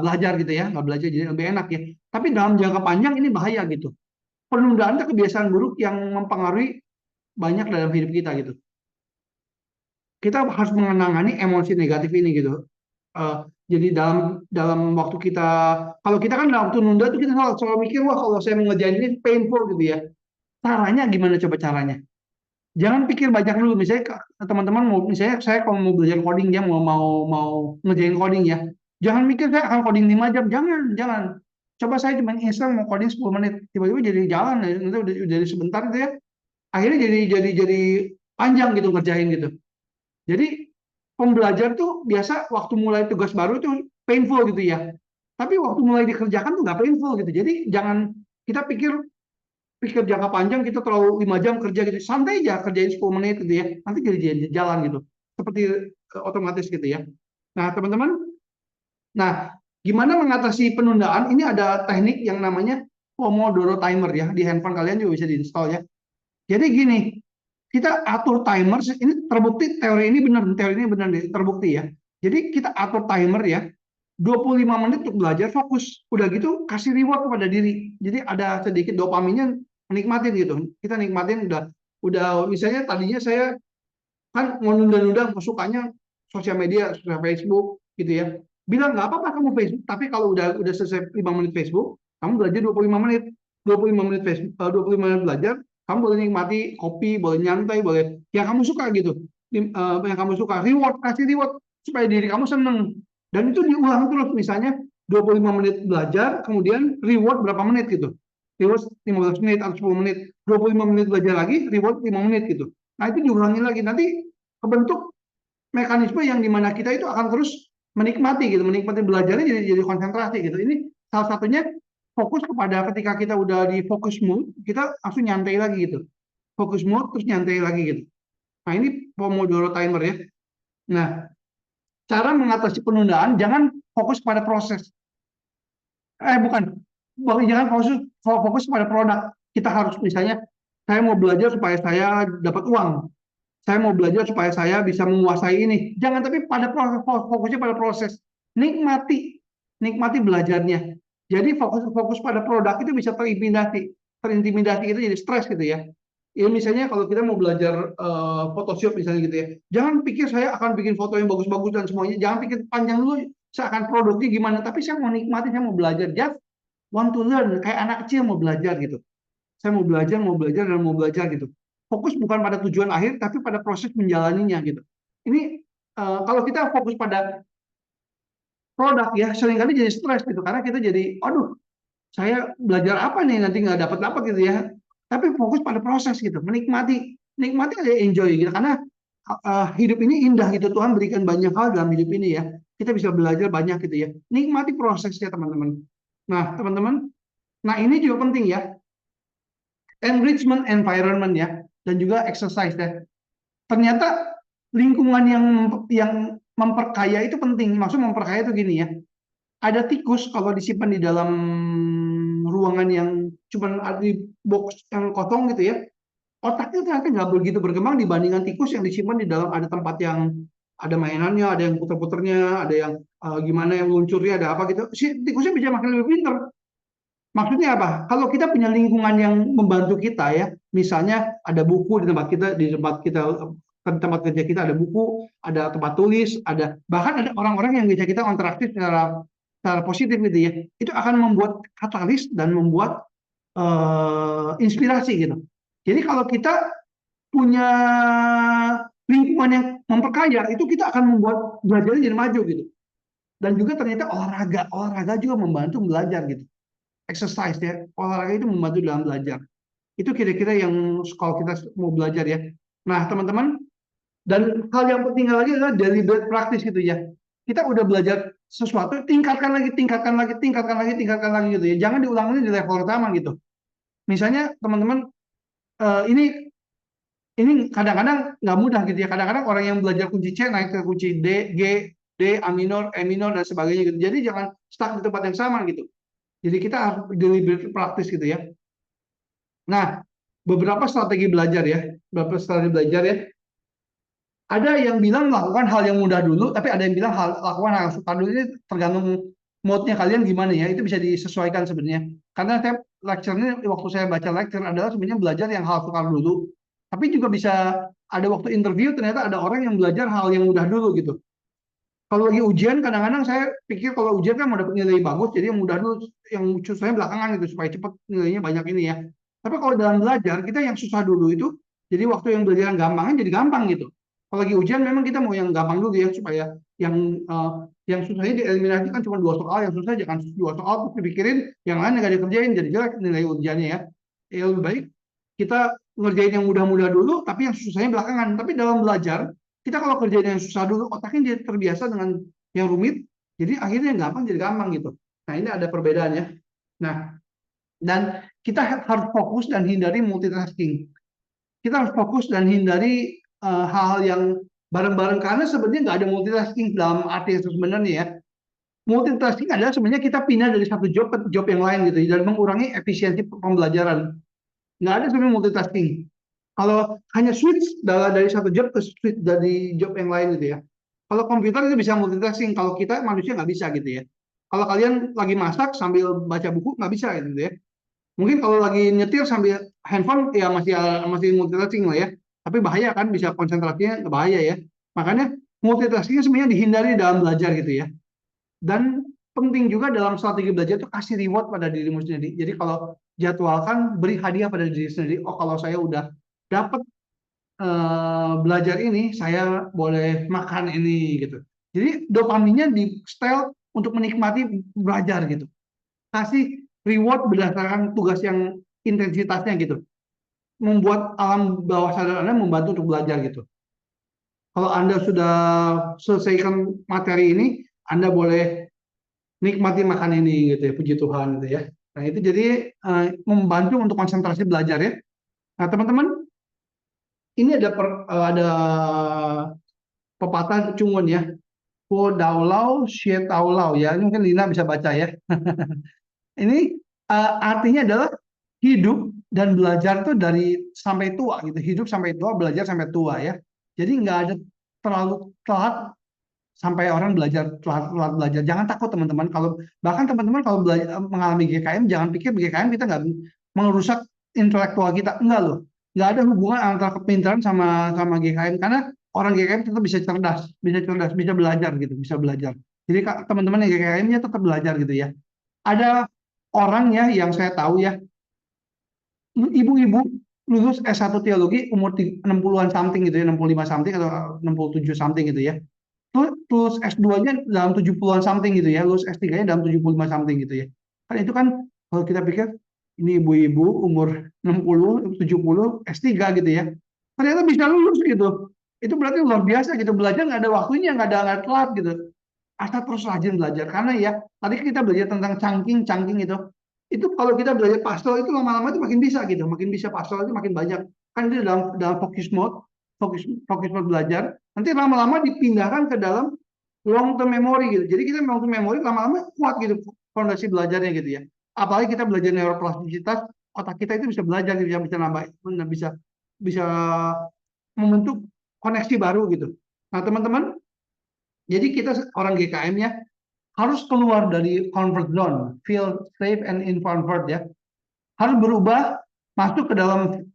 belajar gitu ya, nggak belajar jadi lebih enak ya. Tapi dalam jangka panjang ini bahaya gitu. Penundaan itu kebiasaan buruk yang mempengaruhi banyak dalam hidup kita gitu. Kita harus mengenangani emosi negatif ini gitu. Jadi dalam waktu kita, kalau kita kan dalam waktu nunda tuh kita selalu mikir, wah kalau saya mengerjain ini painful gitu ya. Caranya gimana, coba caranya? Jangan pikir banyak dulu. Misalnya teman-teman misalnya saya kalau mau belajar coding, dia mau ngerjain coding ya. Jangan mikir saya akan coding 5 jam. Jangan. Coba saya cuma install mau coding 10 menit, tiba-tiba jadi jalan, nanti udah dari sebentar gitu ya. Akhirnya jadi panjang gitu ngerjain gitu. Jadi pembelajar tuh biasa waktu mulai tugas baru tuh painful gitu ya. Tapi waktu mulai dikerjakan tuh nggak painful gitu. Jadi jangan kita pikir jangka panjang, kita terlalu 5 jam kerja gitu. Santai aja kerjain 10 menit gitu ya. Nanti jadi jalan gitu. Seperti otomatis gitu ya. Nah, teman-teman, gimana mengatasi penundaan? Ini ada teknik yang namanya Pomodoro timer ya. Di handphone kalian juga bisa diinstal ya. Jadi gini, kita atur timer, ini terbukti teori ini benar terbukti ya. Jadi kita atur timer ya, 25 menit untuk belajar fokus. Udah gitu kasih reward kepada diri. Jadi ada sedikit dopaminnya, menikmatin gitu. Kita nikmatin udah misalnya tadinya saya kan mau nunda-nunda, sukanya sosial media, sosial Facebook gitu ya. Bilang nggak apa-apa kamu Facebook, tapi kalau udah selesai 5 menit Facebook, kamu belajar 25 menit. 25 menit Facebook, 25 menit belajar, kamu boleh nikmati kopi, boleh nyantai, boleh yang kamu suka gitu. Yang kamu suka, kasih reward supaya diri kamu seneng. Dan itu diulang terus, misalnya 25 menit belajar, kemudian reward berapa menit gitu. Reward 15 menit atau 10 menit, 25 menit belajar lagi, reward 5 menit gitu. Nah, itu diulangi lagi, nanti kebentuk mekanisme yang dimana kita itu akan terus menikmati belajarnya, jadi konsentrasi gitu. Ini salah satunya fokus kepada ketika kita udah di focus mode, kita langsung nyantai lagi gitu. Focus mode terus nyantai lagi gitu. Nah, ini Pomodoro timer ya. Nah, cara mengatasi penundaan, jangan fokus pada proses. Jangan fokus pada produk. Kita harus misalnya, saya mau belajar supaya saya dapat uang. Saya mau belajar supaya saya bisa menguasai ini. Jangan, tapi fokusnya pada proses. Nikmati belajarnya. Jadi fokus pada produk itu bisa terintimidasi itu jadi stres gitu ya. Ya misalnya kalau kita mau belajar Photoshop misalnya gitu ya. Jangan pikir saya akan bikin foto yang bagus-bagus dan semuanya. Jangan pikir panjang dulu, saya akan produknya gimana. Tapi saya mau nikmati, saya mau belajar. Just want to learn, kayak anak kecil mau belajar gitu. Saya mau belajar gitu. Fokus bukan pada tujuan akhir, tapi pada proses menjalaninya gitu. Ini kalau kita fokus pada produk ya, seringkali jadi stres gitu, karena kita jadi, aduh, saya belajar apa nih, nanti nggak dapat gitu ya. Tapi fokus pada proses gitu, nikmati aja, enjoy gitu, karena hidup ini indah gitu, Tuhan berikan banyak hal dalam hidup ini ya. Kita bisa belajar banyak gitu ya. Nikmati prosesnya teman-teman. Nah, teman-teman, ini juga penting ya. Enrichment environment ya, dan juga exercise ya. Ternyata lingkungan yang memperkaya itu penting. Maksud memperkaya itu gini ya. Ada tikus kalau disimpan di dalam ruangan yang cuma ada di box yang kosong gitu ya, otaknya ternyata nggak begitu berkembang dibandingkan tikus yang disimpan di dalam ada tempat yang ada mainannya, ada yang puter-puternya, ada yang gimana yang luncurnya, ada apa gitu. Si tikusnya bisa makin lebih pinter. Maksudnya apa? Kalau kita punya lingkungan yang membantu kita ya, misalnya ada buku di tempat kerja kita ada buku, ada tempat tulis, ada bahkan ada orang-orang yang bisa kita interaktif secara positif gitu ya. Itu akan membuat katalis dan membuat inspirasi gitu. Jadi kalau kita punya lingkungan yang memperkaya, itu kita akan membuat belajarnya jadi maju gitu. Dan juga ternyata olahraga juga membantu belajar gitu. Exercise ya, olahraga itu membantu dalam belajar. Itu kira-kira yang kalau kita mau belajar ya. Nah teman-teman, dan hal yang penting lagi adalah deliberate practice gitu ya. Kita udah belajar sesuatu, tingkatkan lagi gitu ya. Jangan diulangi di level pertama gitu. Misalnya teman-teman, ini kadang-kadang nggak mudah gitu ya. Kadang-kadang orang yang belajar kunci C naik ke kunci D, G, D, A minor, E minor dan sebagainya gitu. Jadi jangan stuck di tempat yang sama gitu. Jadi kita harus deliberate praktis gitu ya. Nah, beberapa strategi belajar ya. Ada yang bilang lakukan hal yang mudah dulu, tapi ada yang bilang lakukan hal yang suka dulu. Ini tergantung mode-nya kalian gimana ya. Itu bisa disesuaikan sebenarnya. Karena waktu saya baca lecture adalah sebenarnya belajar yang hal suka dulu. Tapi juga bisa ada waktu interview ternyata ada orang yang belajar hal yang mudah dulu gitu. Kalau lagi ujian kadang-kadang saya pikir kalau ujian kan mau dapat nilai bagus, jadi yang mudah dulu, yang susahnya belakangan gitu supaya cepat nilainya banyak ini ya. Tapi kalau dalam belajar kita yang susah dulu itu, jadi waktu yang belajar yang gampangnya jadi gampang gitu. Kalau lagi ujian memang kita mau yang gampang dulu ya supaya yang susahnya dieliminasi kan cuma 2 soal, yang susah jangan 2 soal terus dipikirin, yang lain nggak dikerjain jadi jelek nilai ujiannya ya. Ya lebih baik kita ngerjain yang mudah-mudah dulu, tapi yang susahnya belakangan. Tapi dalam belajar kita kalau kerjain yang susah dulu, otaknya dia terbiasa dengan yang rumit, jadi akhirnya yang gampang jadi gampang gitu. Nah ini ada perbedaannya. Nah, dan kita harus fokus dan hindari multitasking. Kita harus fokus dan hindari hal-hal yang bareng-bareng, karena sebenarnya nggak ada multitasking dalam arti yang sebenarnya ya. Multitasking adalah sebenarnya kita pindah dari satu job ke job yang lain gitu, dan mengurangi efisiensi pembelajaran. Nggak ada sebenarnya multitasking. Kalau hanya switch dari satu job ke switch dari job yang lain gitu ya. Kalau komputer itu bisa multitasking, kalau kita manusia nggak bisa gitu ya. Kalau kalian lagi masak sambil baca buku nggak bisa gitu ya. Mungkin kalau lagi nyetir sambil handphone ya masih multitasking lah ya. Tapi bahaya kan, bisa konsentrasinya bahaya ya. Makanya multitasking sebenarnya dihindari dalam belajar gitu ya. Dan penting juga dalam strategi belajar itu kasih reward pada dirimu sendiri. Jadi kalau jadwalkan, beri hadiah pada diri sendiri. Oh kalau saya udah dapat belajar ini, saya boleh makan ini gitu. Jadi dopaminnya di setel untuk menikmati belajar gitu. Kasih reward berdasarkan tugas yang intensitasnya gitu. Membuat alam bawah sadar Anda membantu untuk belajar gitu. Kalau Anda sudah selesaikan materi ini, Anda boleh nikmati makan ini gitu ya, puji Tuhan gitu ya. Nah itu jadi membantu untuk konsentrasi belajar ya. Nah teman-teman, ini ada pepatah Cungun ya. Po daulau, xie taulau ya. Ini mungkin Lina bisa baca ya. Ini artinya adalah hidup dan belajar itu dari sampai tua gitu. Hidup sampai tua, belajar sampai tua ya. Jadi nggak ada terlalu telat sampai orang telat belajar. Jangan takut teman-teman. Bahkan teman-teman kalau mengalami GKM, jangan pikir GKM kita nggak merusak intelektual kita. Enggak loh. Nggak ada hubungan antara kepintaran sama GKM, karena orang GKM tetap bisa cerdas, bisa belajar gitu, bisa belajar. Jadi teman-teman yang GKM-nya tetap belajar gitu ya. Ada orang ya yang saya tahu ya, ibu-ibu lulus S1 teologi umur 60-an something gitu ya, 65 something atau 67 something gitu ya. Lulus S2-nya dalam 70-an something gitu ya, lulus S3-nya dalam 75 something gitu ya. Kan itu kan kalau kita pikir ini ibu-ibu umur 60, 70, S3 gitu ya. Ternyata bisa lulus gitu. Itu berarti luar biasa gitu, belajar nggak ada waktunya, nggak ada telat gitu. Asal terus rajin belajar, karena ya tadi kita belajar tentang cangking itu kalau kita belajar pastel itu lama-lama itu makin bisa gitu, makin bisa pastel itu makin banyak. Kan itu dalam focus mode belajar, nanti lama-lama dipindahkan ke dalam long term memory gitu. Jadi kita long term memory lama-lama kuat gitu fondasi belajarnya gitu ya. apalagi kita belajar neuroplastisitas, otak kita itu bisa belajar, bisa nambah, bisa membentuk koneksi baru gitu. Nah teman-teman, jadi kita orang GKM ya harus keluar dari comfort zone, feel safe and in comfort ya. Harus berubah, masuk ke dalam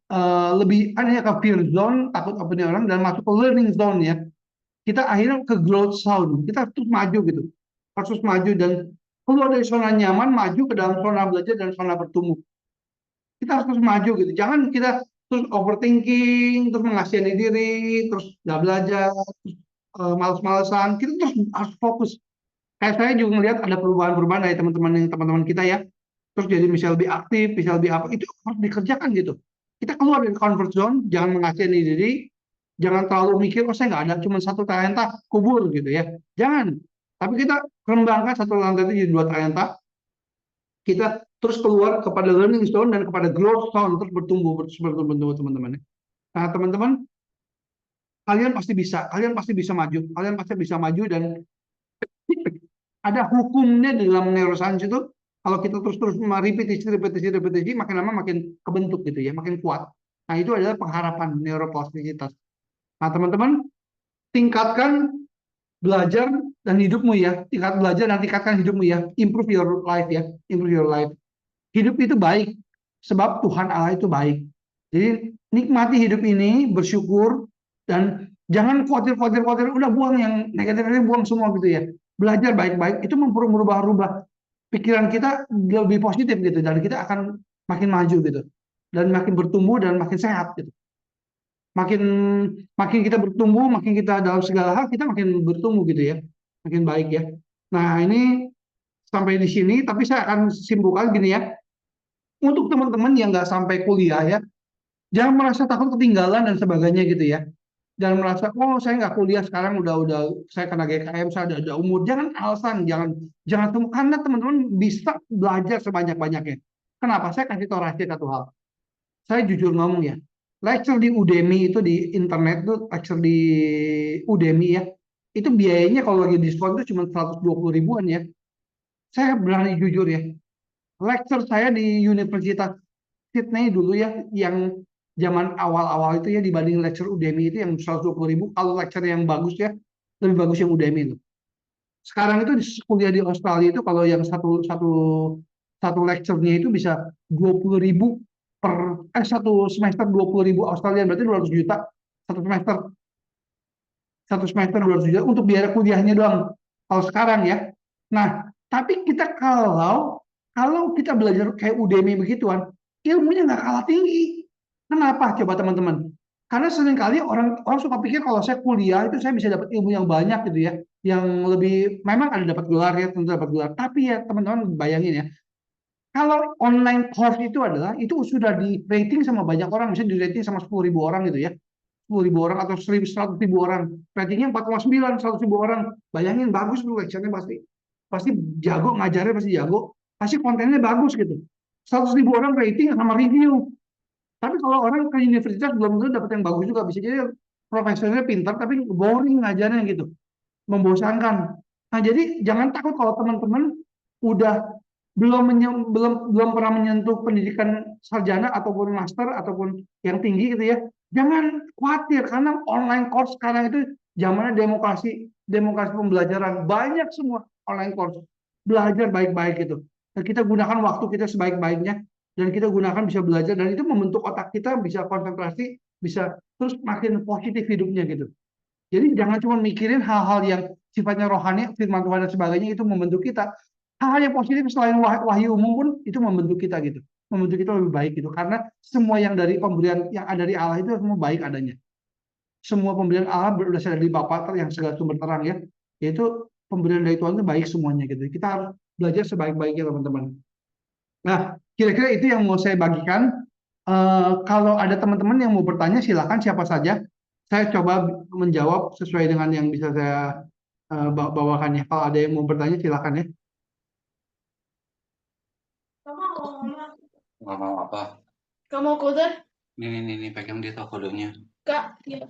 lebih aneh ke fear zone, takut opini orang, dan masuk ke learning zone ya. Kita akhirnya ke growth zone, kita terus maju gitu, harus maju dan keluar dari zona nyaman, maju ke dalam zona belajar dan zona bertumbuh. Kita harus terus maju gitu, jangan kita terus overthinking, terus mengasihani diri, terus nggak belajar, terus males-malesan. Kita terus harus fokus. Kayak saya juga melihat ada perubahan-perubahan dari teman-teman kita ya. Terus jadi bisa lebih aktif, bisa lebih apa, itu harus dikerjakan gitu. Kita keluar dari comfort zone, jangan mengasihani diri, jangan terlalu mikir, oh saya nggak ada cuma satu talenta, kubur gitu ya. Jangan. Tapi kita kembangkan satu talenta itu jadi 2 talenta. Kita terus keluar kepada learning zone dan kepada growth zone, terus bertumbuh teman-teman. Nah teman-teman, kalian pasti bisa maju dan ada hukumnya di dalam neuroscience itu. Kalau kita terus repetisi, makin lama makin kebentuk gitu ya, makin kuat. Nah itu adalah pengharapan neuroplastisitas. Nah teman-teman, tingkatkan belajar dan hidupmu ya, tingkatkan hidupmu ya, improve your life ya, improve your life. Hidup itu baik, sebab Tuhan Allah itu baik. Jadi nikmati hidup ini, bersyukur, dan jangan khawatir, udah buang yang negatif-negatif, buang semua gitu ya. Belajar baik-baik, itu merubah pikiran kita lebih positif gitu, dan kita akan makin maju gitu, dan makin bertumbuh dan makin sehat gitu. Makin kita bertumbuh, makin kita dalam segala hal kita makin bertumbuh gitu ya, makin baik ya. Nah ini sampai di sini, tapi saya akan simpulkan gini ya, untuk teman-teman yang nggak sampai kuliah ya, jangan merasa takut ketinggalan dan sebagainya gitu ya. Jangan merasa, oh saya nggak kuliah sekarang, udah saya kena GKM, saya udah ada umur. Jangan alasan, jangan karena teman-teman bisa belajar sebanyak-banyaknya. Kenapa? Saya kasih tahu rahasia satu hal. Saya jujur ngomong ya, lecture di Udemy itu di internet tuh, lecture di Udemy ya, itu biayanya kalau lagi diskon itu cuma 120 ribuan ya. Saya berani jujur ya, lecture saya di Universitas Sydney dulu ya, yang zaman awal-awal itu ya, dibanding lecture Udemy itu yang 120 ribu, kalau lecture yang bagus ya, lebih bagus yang Udemy itu. Sekarang itu kuliah di Australia itu kalau yang satu lecture-nya itu bisa 20 ribu satu semester, 20 ribu Australia, berarti 200 juta satu semester. Satu semester 200 juta untuk biaya kuliahnya doang. Kalau sekarang ya. Nah, tapi kita kalau kita belajar kayak Udemy begituan, ilmunya nggak kalah tinggi. Kenapa? Coba teman-teman. Karena seringkali orang suka pikir kalau saya kuliah itu saya bisa dapat ilmu yang banyak gitu ya, yang lebih, memang ada dapat gelar ya, tentu dapat gelar. Tapi ya teman-teman bayangin ya, kalau online course itu sudah di rating sama banyak orang, misalnya di rating sama 10 ribu orang gitu ya. 10 ribu orang atau 100 ribu orang, ratingnya 4,9, 100 ribu orang. Bayangin, bagus tuh lecture-nya, pasti jago, ngajarnya pasti jago, pasti kontennya bagus gitu. 100 ribu orang rating sama review. Tapi kalau orang ke universitas belum tentu dapat yang bagus juga, bisa jadi profesornya pintar tapi boring ngajarnya gitu, membosankan. Nah jadi jangan takut kalau teman-teman udah belum pernah menyentuh pendidikan sarjana ataupun master ataupun yang tinggi gitu ya. Jangan khawatir karena online course sekarang itu zamannya demokrasi pembelajaran, banyak semua online course. Belajar baik-baik gitu. Dan kita gunakan waktu kita sebaik-baiknya dan kita gunakan bisa belajar dan itu membentuk otak kita, bisa konsentrasi, bisa terus makin positif hidupnya gitu. Jadi jangan cuma mikirin hal-hal yang sifatnya rohani, firman Tuhan dan sebagainya, itu membentuk kita. Hal-hal yang positif selain wahyu umum pun itu membentuk kita gitu. Membentuk kita lebih baik gitu. Karena semua yang dari pemberian yang ada dari Allah itu semua baik adanya. Semua pemberian Allah berasal dari Bapa yang segala sumber terang ya. Yaitu pemberian dari Tuhan itu baik semuanya gitu. Kita harus belajar sebaik-baiknya teman-teman. Nah, kira-kira itu yang mau saya bagikan. Kalau ada teman-teman yang mau bertanya, silakan siapa saja. Saya coba menjawab sesuai dengan yang bisa saya bawakan ya. Kalau ada yang mau bertanya, silakan ya. Nggak mau apa? Kamu koder? Nih, pegang dia tahu kodenya. Kak, ya.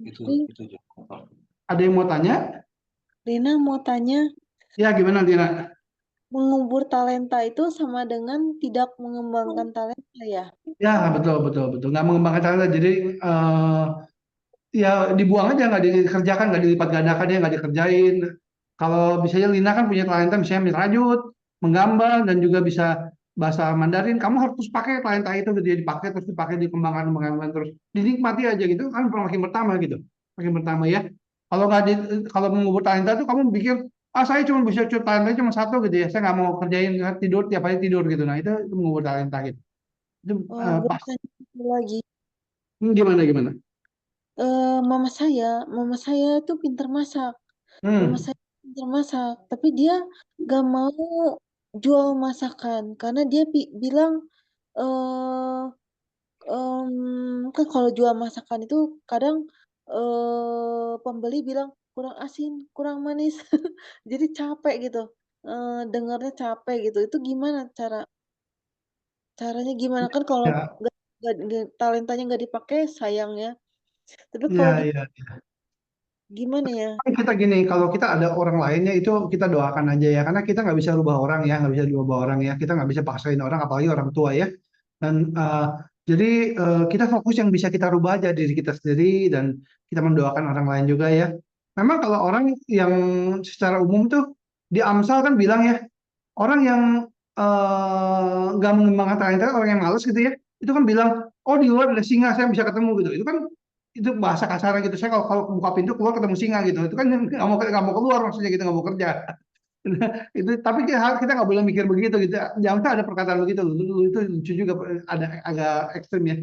Itu juga. Ada yang mau tanya? Lina mau tanya. Ya, gimana Lina? mengubur talenta itu sama dengan tidak mengembangkan talenta ya? Ya, betul, betul, betul. Nggak mengembangkan talenta. Jadi ya dibuang aja, nggak dikerjakan, nggak dilipat gandakan, ya nggak dikerjain. Kalau misalnya Lina kan punya talenta misalnya merajut, menggambar, dan juga bisa bahasa Mandarin, kamu harus pakai talenta itu gitu ya, dipakai terus dipakai, dikembangkan, mengembangkan terus, dinikmati aja gitu kan, makin pertama gitu, makin pertama ya. Kalau nggak kalau mengubur talenta tuh kamu pikir, ah saya cuma bisa talenta cuma satu gitu ya, saya nggak mau kerjain, tidur tiap hari tidur gitu. Nah itu mengubur talenta gitu. Itu Oh, pas. bertanya satu lagi. Gimana gimana? Mama saya tuh pintar masak. Mama Hmm. saya pintar masak, tapi dia gak mau jual masakan karena dia bilang eh kan kalau jual masakan itu kadang pembeli bilang kurang asin, kurang manis, jadi capek gitu. Dengarnya capek gitu. Itu gimana caranya gimana? Kan kalau Ya, talentanya nggak dipakai sayang ya. Tapi kalau ya, ya. gimana ya? Kan kita gini, kalau kita ada orang lainnya itu kita doakan aja ya, karena kita nggak bisa rubah orang ya, nggak bisa diubah orang ya, kita nggak bisa paksain orang, apalagi orang tua ya. Dan jadi kita fokus yang bisa kita rubah aja diri kita sendiri, dan kita mendoakan orang lain juga ya. Memang kalau orang yang secara umum tuh di Amsal kan bilang ya, orang yang nggak mengembangkan talenta, orang yang males gitu ya, itu kan bilang, oh di luar ada singa, saya bisa ketemu gitu. Itu kan itu bahasa kasarnya gitu. Saya kalau buka pintu keluar ketemu singa gitu. Itu kan nggak mau keluar, maksudnya gitu, nggak mau kerja. Itu tapi kita nggak boleh mikir begitu gitu. Jangan ada perkataan begitu. Itu lucu juga, ada agak ekstrim ya.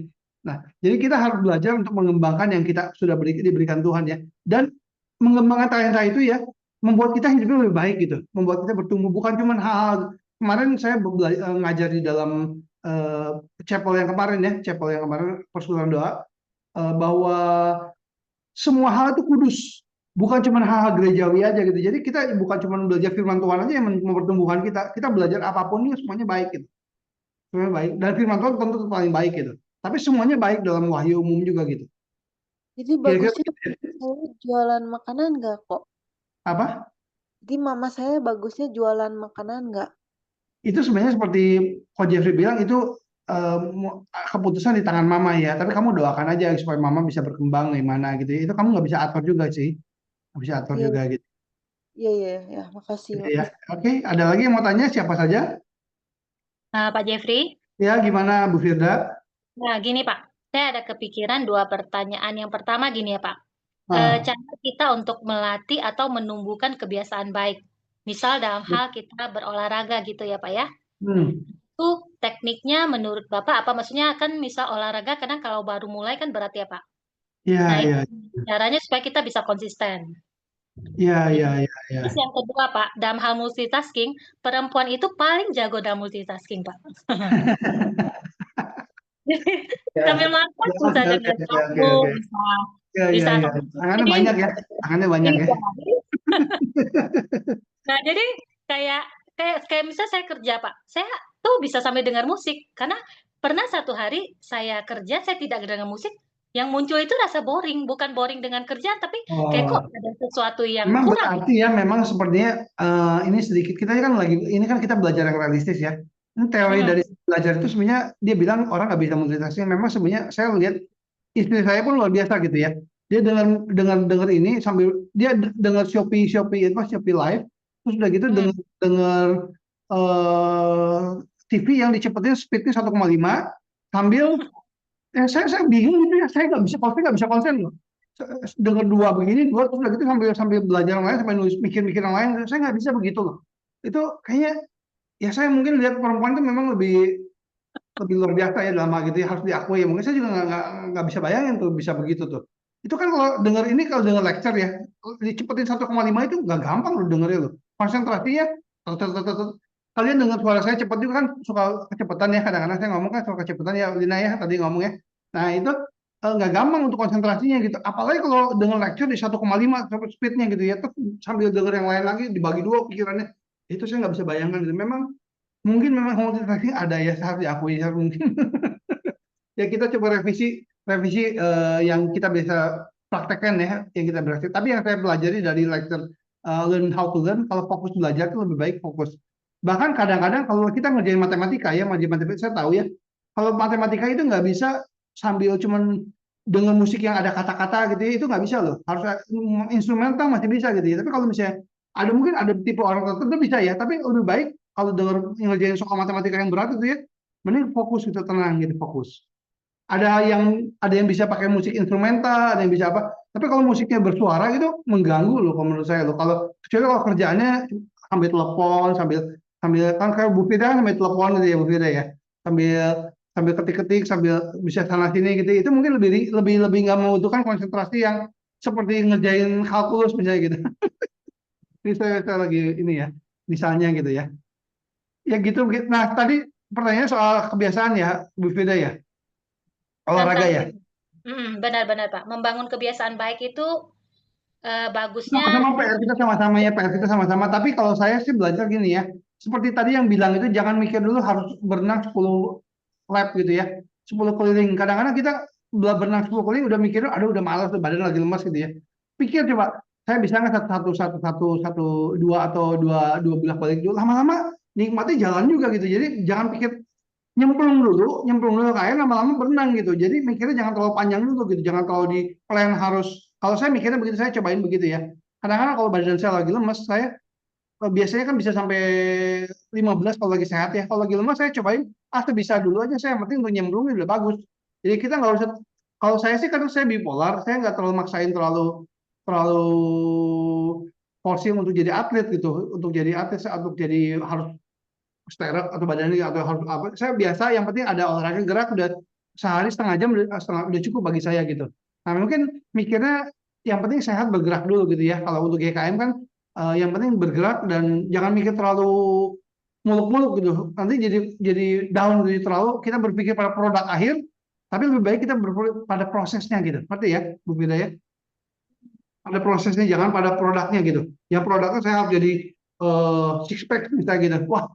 Nah, jadi kita harus belajar untuk mengembangkan yang kita sudah diberikan Tuhan ya. Dan mengembangkan talenta itu ya membuat kita hidupnya lebih baik gitu. Membuat kita bertumbuh, bukan cuma hal. Kemarin saya ngajar di dalam chapel yang kemarin ya, chapel yang kemarin persekutuan doa, bahwa semua hal itu kudus, bukan cuma hal-hal gerejawi aja gitu. Jadi kita bukan cuma belajar firman Tuhan aja yang mempertumbuhkan kita belajar apapun itu semuanya baik gitu, semuanya baik. Dan firman Tuhan tentu paling baik gitu, tapi semuanya baik dalam wahyu umum juga gitu. Jadi Kira-kira bagusnya saya jualan makanan nggak kok? apa? Jadi mama saya bagusnya jualan makanan nggak? Itu sebenarnya seperti Coach Jeffrey bilang, itu keputusan di tangan mama ya. Tapi kamu doakan aja supaya mama bisa berkembang gimana gitu. Itu kamu nggak bisa atur juga sih, nggak bisa atur Iya, juga gitu. iya, iya, ya. Makasih, Gitu ya. makasih. Oke, ada lagi yang mau tanya, siapa saja? Pak Jeffrey, Ya, gimana Bu Firda? nah gini Pak, saya ada kepikiran dua pertanyaan. Yang pertama gini ya Pak, Ah, cara kita untuk melatih atau menumbuhkan kebiasaan baik. Misal dalam hal kita berolahraga gitu ya Pak ya. hmm, Itu tekniknya menurut Bapak apa? Maksudnya kan misal olahraga kadang kalau baru mulai kan berat ya Pak. Nah ya, itu ya, caranya supaya kita bisa konsisten. ya, Itu. ya, ya, Terus ya. yang kedua Pak, dalam hal multitasking, perempuan itu paling jago dalam multitasking Pak. Ya, Sambil masak ya, bisa oke, oke, dengar oke, oke, lagu, oke. bisa Ya, ya, bisa ya. sambil Tangannya syuting. banyak ya, tangannya banyak ya. Iya. Nah, jadi kayak kayak kayak misal saya kerja, Pak. Saya tuh bisa sambil dengar musik karena pernah satu hari saya kerja, saya tidak dengar musik, yang muncul itu rasa boring, bukan boring dengan kerjaan, tapi kayak kok Oh, ada sesuatu yang memang kurang. berarti ya, memang sepertinya ini sedikit, kita kan lagi, ini kan kita belajar yang realistis ya. Ini teori Hmm. dari belajar itu sebenarnya dia bilang orang nggak bisa multitasking. Memang sebenarnya saya lihat istri saya pun luar biasa gitu ya. Dia dengar ini sambil dia dengar Shopee itu Shopee Live, terus udah gitu Hmm. dengar eh, TV yang dicepetin speednya 1,5 sambil saya bingung gitu ya, saya nggak bisa konsen loh. Dengar dua begini, dua terus udah gitu sambil sambil belajar yang lain, sambil nulis mikir-mikir yang lain, saya nggak bisa begitu loh. Itu kayaknya ya, saya mungkin lihat perempuan itu memang lebih luar biasa ya dalam hal gitu ya, harus diakui ya. Mungkin saya juga nggak bisa bayangin tuh bisa begitu tuh. Itu kan kalau dengar ini, kalau dengar lecture ya, dicepetin 1,5 itu nggak gampang loh dengernya loh. Konsentrasinya, tet- tet- tet- tet. Kalian dengar suara saya cepat juga kan, suka kecepatan ya, kadang-kadang saya ngomong kan suka kecepatan ya, Lina ya tadi ngomong ya. Nah itu nggak gampang untuk konsentrasinya gitu. Apalagi kalau dengar lecture di 1,5 sampai speednya gitu ya, terus sambil denger yang lain lagi dibagi dua pikirannya. Itu saya nggak bisa bayangkan gitu. Memang multitasking ada ya, harus diakui ya mungkin. Ya kita coba revisi revisi yang kita bisa praktekkan ya, yang kita praktek. Tapi yang saya pelajari dari lecture Learn How to Learn, kalau fokus belajar itu lebih baik fokus Bahkan kadang-kadang kalau kita ngerjain matematika ya, saya tahu ya, kalau matematika itu nggak bisa sambil cuman dengan musik yang ada kata-kata gitu ya, itu nggak bisa loh. Harus instrumental masih bisa gitu ya. Tapi kalau misalnya ada mungkin ada tipe orang tertentu bisa ya, tapi lebih baik kalau denger ngerjain soal matematika yang berat itu ya, mending fokus gitu, tenang gitu, fokus. Ada yang bisa pakai musik instrumental, ada yang bisa apa. Tapi kalau musiknya bersuara itu mengganggu loh kalau menurut saya loh. Kecuali kalau kerjaannya sambil telepon, sambil sambil kan kayak Bu Fida kan sambil telepon gitu ya Bu Fida ya. Sambil sambil ketik-ketik, sambil bisa sana sini gitu. Itu mungkin lebih lebih lebih nggak membutuhkan konsentrasi yang seperti ngerjain kalkulus misalnya gitu. Ini saya lagi ini ya, misalnya gitu ya. Ya gitu. Nah, tadi pertanyaannya soal kebiasaan ya, Bu Fida ya. Olahraga Tentang ya. benar-benar Pak, membangun kebiasaan baik itu bagusnya Sama-sama PR kita sama-sama ya, PR kita sama-sama. Tapi kalau saya sih belajar gini ya, seperti tadi yang bilang itu jangan mikir dulu harus berenang 10 lap gitu ya, 10 keliling. Kadang-kadang kita berenang 10 keliling udah mikir, aduh udah malas, tuh badan lagi lemas gitu ya. Pikir coba, saya bisa nggak satu dua atau dua belah balik dulu. Lama-lama nikmati jalan juga gitu. Jadi jangan pikir nyemplung dulu ke air, lama-lama berenang gitu. Jadi mikirnya jangan terlalu panjang dulu gitu, jangan terlalu di plan harus. Kalau saya mikirnya begitu, saya cobain begitu ya. Kadang-kadang kalau badan saya lagi lemes, saya biasanya kan bisa sampai 15 kalau lagi sehat ya. Kalau lagi lemas saya cobain, bisa dulu aja saya, yang penting untuk nyemplung udah bagus. Jadi kita nggak usah, kalau saya sih karena saya bipolar, saya nggak terlalu maksain terlalu terlalu forcing untuk jadi atlet gitu, untuk jadi atlet, untuk jadi harus steril atau badannya atau harus apa. Saya biasa, yang penting ada olahraga gerak, udah sehari setengah jam udah cukup bagi saya gitu. Nah mungkin mikirnya yang penting sehat, bergerak dulu gitu ya. Kalau untuk GKM kan yang penting bergerak dan jangan mikir terlalu muluk-muluk gitu. Nanti jadi down gitu, terlalu kita berpikir pada produk akhir, tapi lebih baik kita berpikir pada prosesnya gitu. Ngerti ya Bu Fida ya? Pada prosesnya, jangan pada produknya gitu. Yang produknya saya harus jadi six pack misalnya gitu. Wah,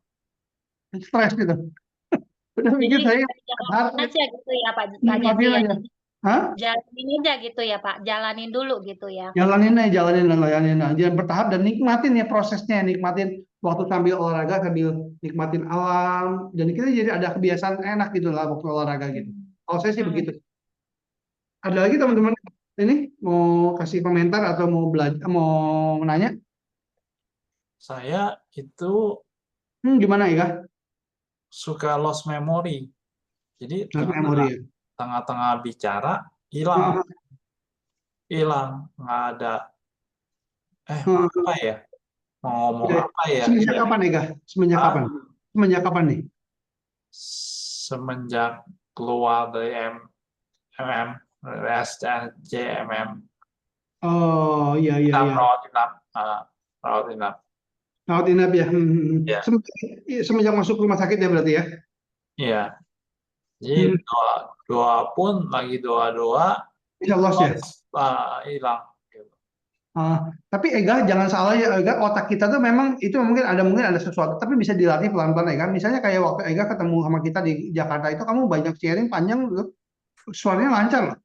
stres gitu. Udah jadi mikir saya jalanin aja gitu ya Pak Jeffrey nikmatin ya. aja. Hah? Jalanin aja gitu ya Pak, jalanin dulu gitu ya. Jalanin aja, jalanin aja. Jangan bertahap dan nikmatin ya prosesnya, nikmatin waktu sambil olahraga, sambil nikmatin alam. Dan kita jadi ada kebiasaan enak gitu lah waktu olahraga gitu. Kalau saya sih Hmm. begitu. Ada lagi teman-teman ini mau kasih komentar atau mau belajar, mau nanya? Saya itu Gimana ya? suka lost memory. Jadi Memori ya. tengah-tengah bicara hilang, nggak ada. Apa ya? Mau ngomong apa ya? Semenjak kapan Ega? Semenjak kapan? Semenjak kapan nih? Semenjak keluar dari SJMM. Oh iya. Rawat inap. Rawat inap ya. Ya. Semenjak masuk rumah sakit ya berarti ya? Iya. Jadi doa pun lagi doa Bisa lost ya? hilang. Tapi Ega jangan salah ya Ega, otak kita tuh memang itu mungkin ada sesuatu, tapi bisa dilatih pelan-pelan Ega. Misalnya kayak waktu Ega ketemu sama kita di Jakarta itu, kamu banyak sharing panjang, suaranya lancar loh.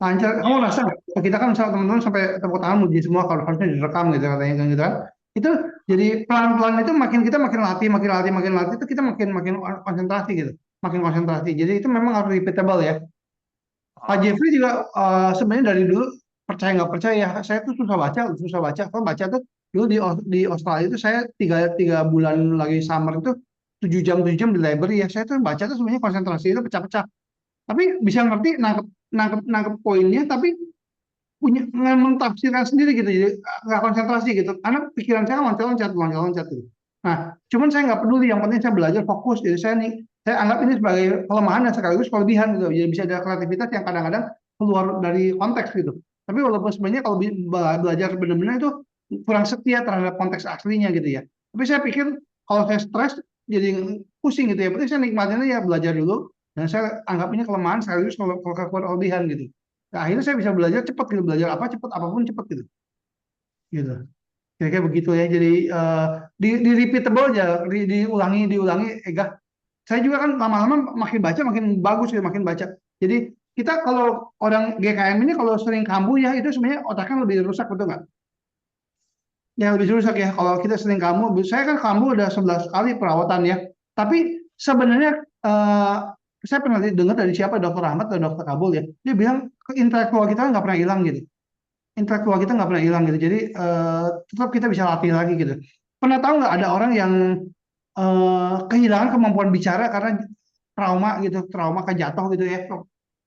Lancar, kamu rasa nggak? Kita kan misalnya teman-teman sampai tepuk tangan muji semua, kalau harusnya direkam gitu katanya kan gitu kan. Itu jadi pelan-pelan itu kita makin latih itu kita makin konsentrasi gitu, makin konsentrasi. Jadi itu memang harus repeatable ya. Pak Jeffrey juga sebenarnya dari dulu percaya nggak percaya, saya tuh susah baca. Kalau baca tuh dulu di Australia itu saya tiga bulan lagi summer itu 7 jam di library ya. Saya tuh baca tuh sebenarnya konsentrasi itu pecah-pecah. Tapi bisa ngerti nangkep poinnya, tapi punya mentafsirkan sendiri gitu, jadi nggak konsentrasi gitu. Karena pikiran saya loncat gitu. Nah, cuman saya nggak peduli. Yang penting saya belajar fokus. Jadi saya anggap ini sebagai kelemahan dan sekaligus kelebihan gitu. Jadi bisa ada kreativitas yang kadang-kadang keluar dari konteks gitu. Tapi walaupun sebenarnya kalau belajar benar-benar itu kurang setia terhadap konteks aslinya gitu ya. Tapi saya pikir kalau saya stres jadi pusing gitu ya. Berarti saya nikmatin aja belajar dulu. Dan saya anggap ini kelemahan sekaligus kelebihan gitu. Nah, akhirnya saya bisa belajar cepat gitu. Belajar apa cepat, apapun cepat gitu. Gitu. Kira-kira begitu ya. Jadi di repeatable aja, diulangi Ega. Saya juga kan lama-lama makin baca makin bagus gitu, makin baca. Jadi kita kalau orang GKM ini kalau sering kambuh ya, itu sebenarnya otaknya lebih rusak, betul nggak? Ya lebih rusak ya. Kalau kita sering kamu, saya kan kamu udah 11 kali perawatan ya. Tapi sebenarnya saya pernah dengar dari siapa, Dokter Ahmad atau Dokter Kabul ya. Dia bilang intelektual kita nggak pernah hilang gitu. Intelektual kita nggak pernah hilang gitu. Jadi tetap kita bisa latih lagi gitu. Pernah tahu nggak ada orang yang kehilangan kemampuan bicara karena trauma gitu, trauma kejatuh gitu ya.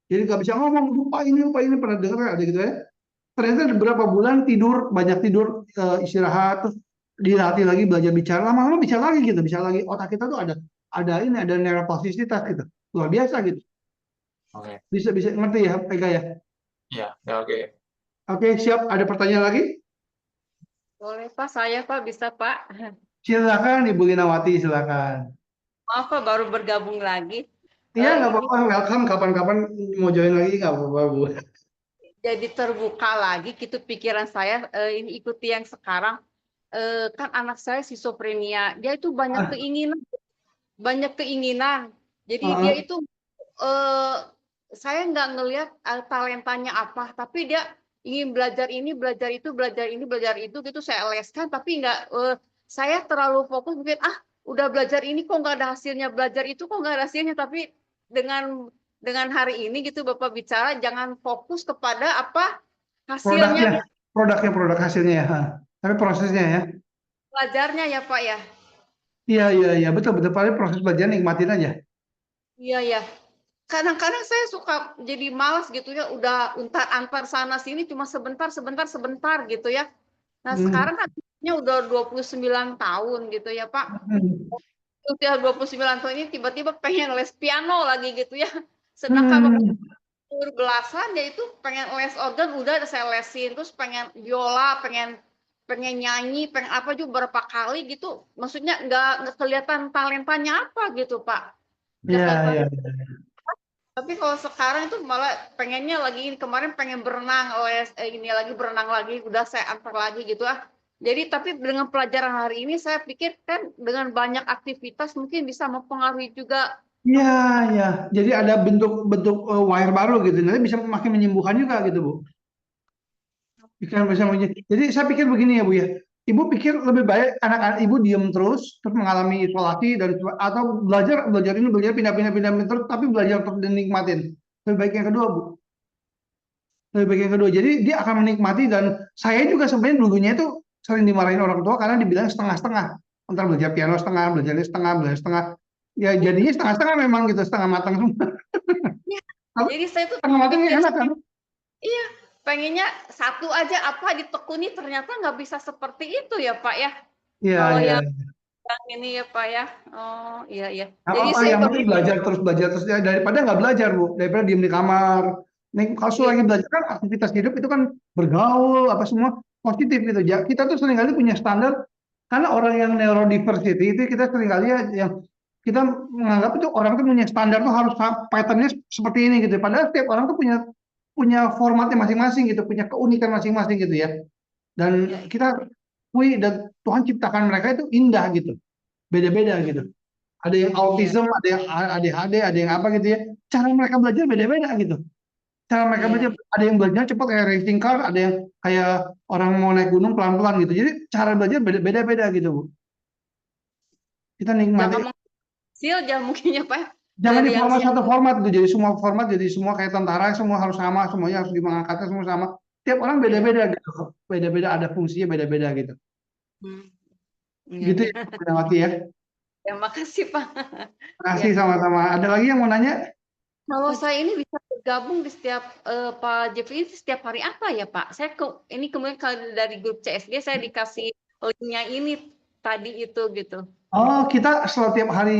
Jadi nggak bisa ngomong, lupa ini pernah dengar ada gitu ya. Ternyata beberapa bulan tidur, banyak tidur, istirahat, terus dilatih lagi belajar bicara, lama-lama bisa lagi gitu, bisa lagi. Otak kita tuh ada neuroplastisitas gitu, luar biasa gitu. Oke. Bisa bisa ngerti ya, Pega ya. Ya, ya, oke. Oke, siap. Ada pertanyaan lagi? Boleh Pak, saya Pak, bisa Pak. Silakan Ibu Linawati, silakan. Maaf Pak, baru bergabung lagi. Iya, nggak Ini apa-apa, welcome. Kapan-kapan mau join lagi nggak apa-apa, Bu. jadi terbuka lagi gitu pikiran saya, ini ikuti yang sekarang. Kan anak saya schizophrenia, dia itu Ah, banyak keinginan. Jadi dia ah, itu, eh, saya nggak ngelihat talentanya apa, tapi dia ingin belajar ini, belajar itu, belajar ini, belajar itu, gitu saya leskan, tapi nggak, saya terlalu fokus mungkin, udah belajar ini kok nggak ada hasilnya, belajar itu kok nggak ada hasilnya, tapi dengan hari ini gitu Bapak bicara, jangan fokus kepada apa produknya, hasilnya, produk hasilnya ya. Tapi prosesnya ya. belajarnya ya Pak ya. Iya, iya, iya, betul, betul. Paling proses belajar nikmatin aja. Iya ya. Kadang-kadang saya suka jadi malas gitu ya, udah antar sana sini cuma sebentar sebentar sebentar gitu ya. Nah, Hmm. sekarang kan usianya udah 29 tahun gitu ya, Pak. Hmm. Usia 29 tahun ini tiba-tiba pengen les piano lagi gitu ya. Sedangkan waktu Hmm. umur belasan ya itu pengen les organ udah saya lesin, terus pengen biola, pengen pengen nyanyi, pengen apa juga berapa kali gitu. Maksudnya nggak kelihatan talentanya apa gitu, Pak. Nggak Iya, kelihatan. iya. Tapi kalau sekarang itu malah pengennya lagi kemarin pengen berenang, ini lagi berenang lagi, udah saya antar lagi gitu ah. Jadi tapi dengan pelajaran hari ini saya pikir kan dengan banyak aktivitas mungkin bisa mempengaruhi juga. Iya, iya. Jadi ada bentuk-bentuk wire baru gitu. Nanti bisa makin menyembuhkan juga gitu, Bu. Bisa Jadi saya pikir begini ya, Bu ya. Ibu pikir lebih baik anak-anak ibu diem terus mengalami isolasi atau belajar belajar ini belajar pindah-pindah terus tapi belajar terus dan nikmatin. Lebih baik yang kedua, Bu. Lebih baik yang kedua. Jadi dia akan menikmati dan saya juga sebenarnya dulunya itu sering dimarahin orang tua karena dibilang setengah-setengah. Antara belajar piano setengah, belajar ini setengah, belajar setengah. Ya jadinya setengah-setengah memang gitu, setengah matang semua. Ya, Tapi jadi saya tuh setengah matangnya pikir enak kan? iya pengennya satu aja apa ditekuni ternyata nggak bisa seperti itu ya Pak ya. Iya, Kalau iya. yang ini ya Pak ya. Oh iya iya. Nggak Jadi apa-apa, saya yang baru penting belajar terus ya, daripada nggak belajar, Bu. Daripada diem di kamar. Nih, kalau iya, lagi belajar kan aktivitas hidup itu kan bergaul apa semua positif gitu. Ya, kita tuh seringkali punya standar karena orang yang neurodiversity itu kita seringkali ya yang kita menganggap itu orang tuh punya standar tuh harus patternnya seperti ini gitu. Padahal setiap orang tuh punya punya formatnya masing-masing gitu, punya keunikan masing-masing gitu ya. Dan iya, kita dan Tuhan ciptakan mereka itu indah gitu, beda-beda gitu. Ada yang iya, autism, ada yang ADHD, ada yang apa gitu ya. Cara mereka belajar beda-beda gitu. Cara mereka iya. belajar, ada yang belajar cepat kayak racing car, ada yang kayak orang mau naik gunung pelan-pelan gitu. Jadi cara belajar beda-beda gitu, Bu. Kita nikmati. Jangan mengecil jangan mungkin ya Pak ya, Jangan dari di yang format satu format tuh. Jadi semua format, jadi semua kayak tentara, semua harus sama, semuanya harus dimangkatnya semua sama. Tiap orang iya. beda-beda gitu. Beda-beda ada fungsinya beda-beda gitu. Hmm, iya, Gitu iya. ya, Bu Nawati ya. Ya, makasih Pak. Ya. Makasih sama-sama. Ada lagi yang mau nanya? Kalau saya ini bisa bergabung di setiap Pak Jeffrey ini setiap hari apa ya Pak? Saya ini kemudian kalau dari grup CSG saya dikasih linknya ini tadi itu gitu. Oh, kita setiap hari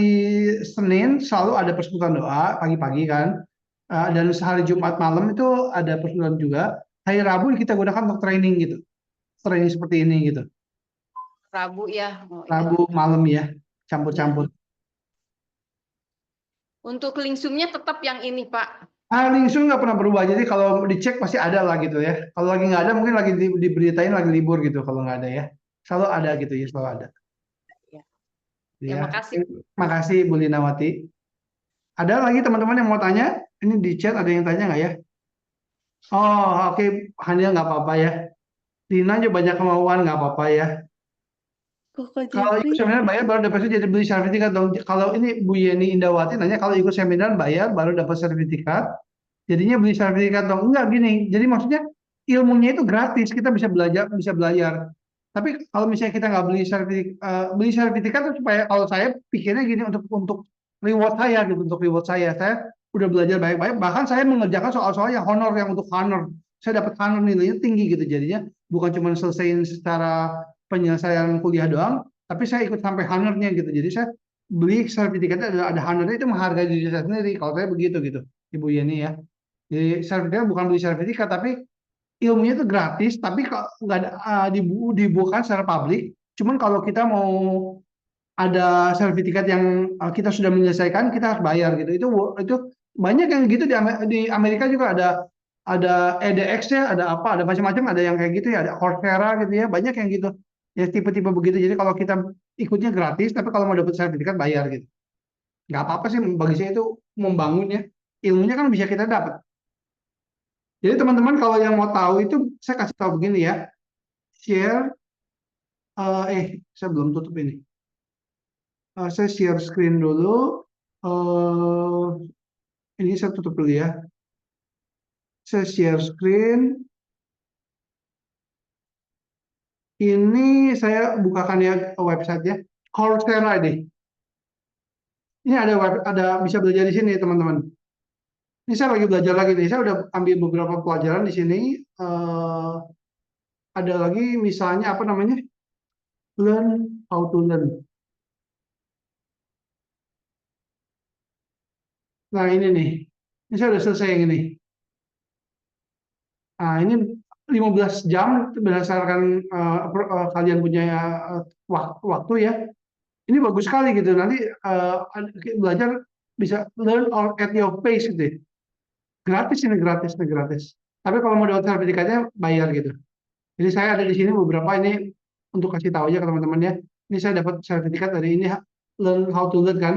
Senin selalu ada persekutuan doa pagi-pagi kan. Dan sehari Jumat malam itu ada persekutuan juga. Hari Rabu kita gunakan untuk training gitu. Training seperti ini gitu. Rabu ya. Oh iya. Rabu malam ya, Ya. campur-campur. Untuk link Zoom-nya tetap yang ini Pak. Langsung nggak pernah berubah. Jadi kalau dicek pasti ada lah gitu ya. Kalau lagi nggak ada mungkin lagi diberitain lagi libur gitu. Kalau nggak ada ya, selalu ada gitu ya, selalu ada. Ya. Ya Ya, makasih. makasih Bu Linawati. Ada lagi teman-teman yang mau tanya? Ini di chat ada yang tanya nggak ya? Oh, oke, Hania nggak apa-apa ya. Dina aja banyak kemauan, nggak apa-apa ya. Kakak Kalau ikut Jeffrey, seminar bayar baru dapat jadi beli sertifikat dong. Kalau ini Bu Yeni Indawati nanya kalau ikut seminar bayar baru dapat sertifikat, jadinya beli sertifikat dong. Enggak gini. Jadi maksudnya ilmunya itu gratis, kita bisa belajar. Tapi kalau misalnya kita nggak beli sertifikat tuh supaya kalau saya pikirnya gini untuk reward saya gitu, untuk reward saya. Saya udah belajar baik-baik, bahkan saya mengerjakan soal-soal yang honor yang untuk honor. Saya dapat honor nilainya tinggi gitu. Jadinya bukan cuma selesaiin secara penyelesaian kuliah doang, tapi saya ikut sampai honornya gitu. Jadi saya beli sertifikatnya ada honornya itu menghargai diri saya sendiri. Kalau saya begitu gitu, Ibu Yeni ya. Jadi sertifikat bukan beli sertifikat, tapi ilmunya itu gratis, tapi kalau nggak ada dibuka secara publik. Cuman kalau kita mau ada sertifikat yang kita sudah menyelesaikan, kita harus bayar gitu. Itu banyak yang gitu di Amerika juga ada edX ya, ada apa, ada macam-macam, ada yang kayak gitu ya, ada Coursera gitu ya, banyak yang gitu. Ya tipe-tipe begitu. Jadi kalau kita ikutnya gratis, tapi kalau mau dapat sertifikat bayar gitu. Nggak apa-apa sih, bagi saya itu membangunnya. Ilmunya kan bisa kita dapat. Jadi teman-teman kalau yang mau tahu itu saya kasih tahu begini ya. Share, saya belum tutup ini. Saya share screen dulu. Ini saya tutup dulu ya. Saya share screen. Ini saya bukakan ya websitenya. Coursera deh. Ini ada bisa belajar di sini teman-teman. Ini saya lagi belajar lagi nih. Saya udah ambil beberapa pelajaran di sini. Ada lagi misalnya apa namanya? Learn how to learn. Nah ini nih. Ini saya udah selesai yang ini. Nah, ini 15 jam berdasarkan kalian punya waktu ya. Ini bagus sekali gitu. Nanti belajar bisa learn all at your pace gitu ya. Gratis ini gratis. Tapi kalau mau dapat sertifikatnya bayar gitu. Jadi saya ada di sini beberapa ini untuk kasih tahu aja ke teman-teman ya. Ini saya dapat sertifikat dari ini learn how to learn kan.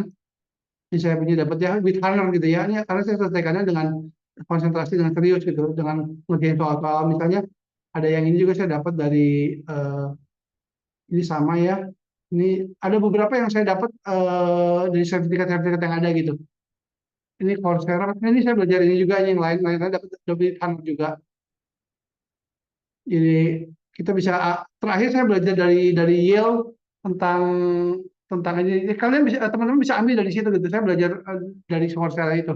Ini saya punya dapat ya with honor gitu ya. Ini karena saya selesaikannya dengan konsentrasi dengan serius gitu, dengan ngerjain soal-soal misalnya ada yang ini juga saya dapat dari ini sama ya. Ini ada beberapa yang saya dapat dari sertifikat-sertifikat yang ada gitu. Ini Coursera, ini saya belajar ini juga, ini yang lain dapat honor juga. Jadi kita bisa terakhir saya belajar dari Yale tentang ini. Kalian bisa teman-teman bisa ambil dari situ gitu. Saya belajar dari Coursera itu.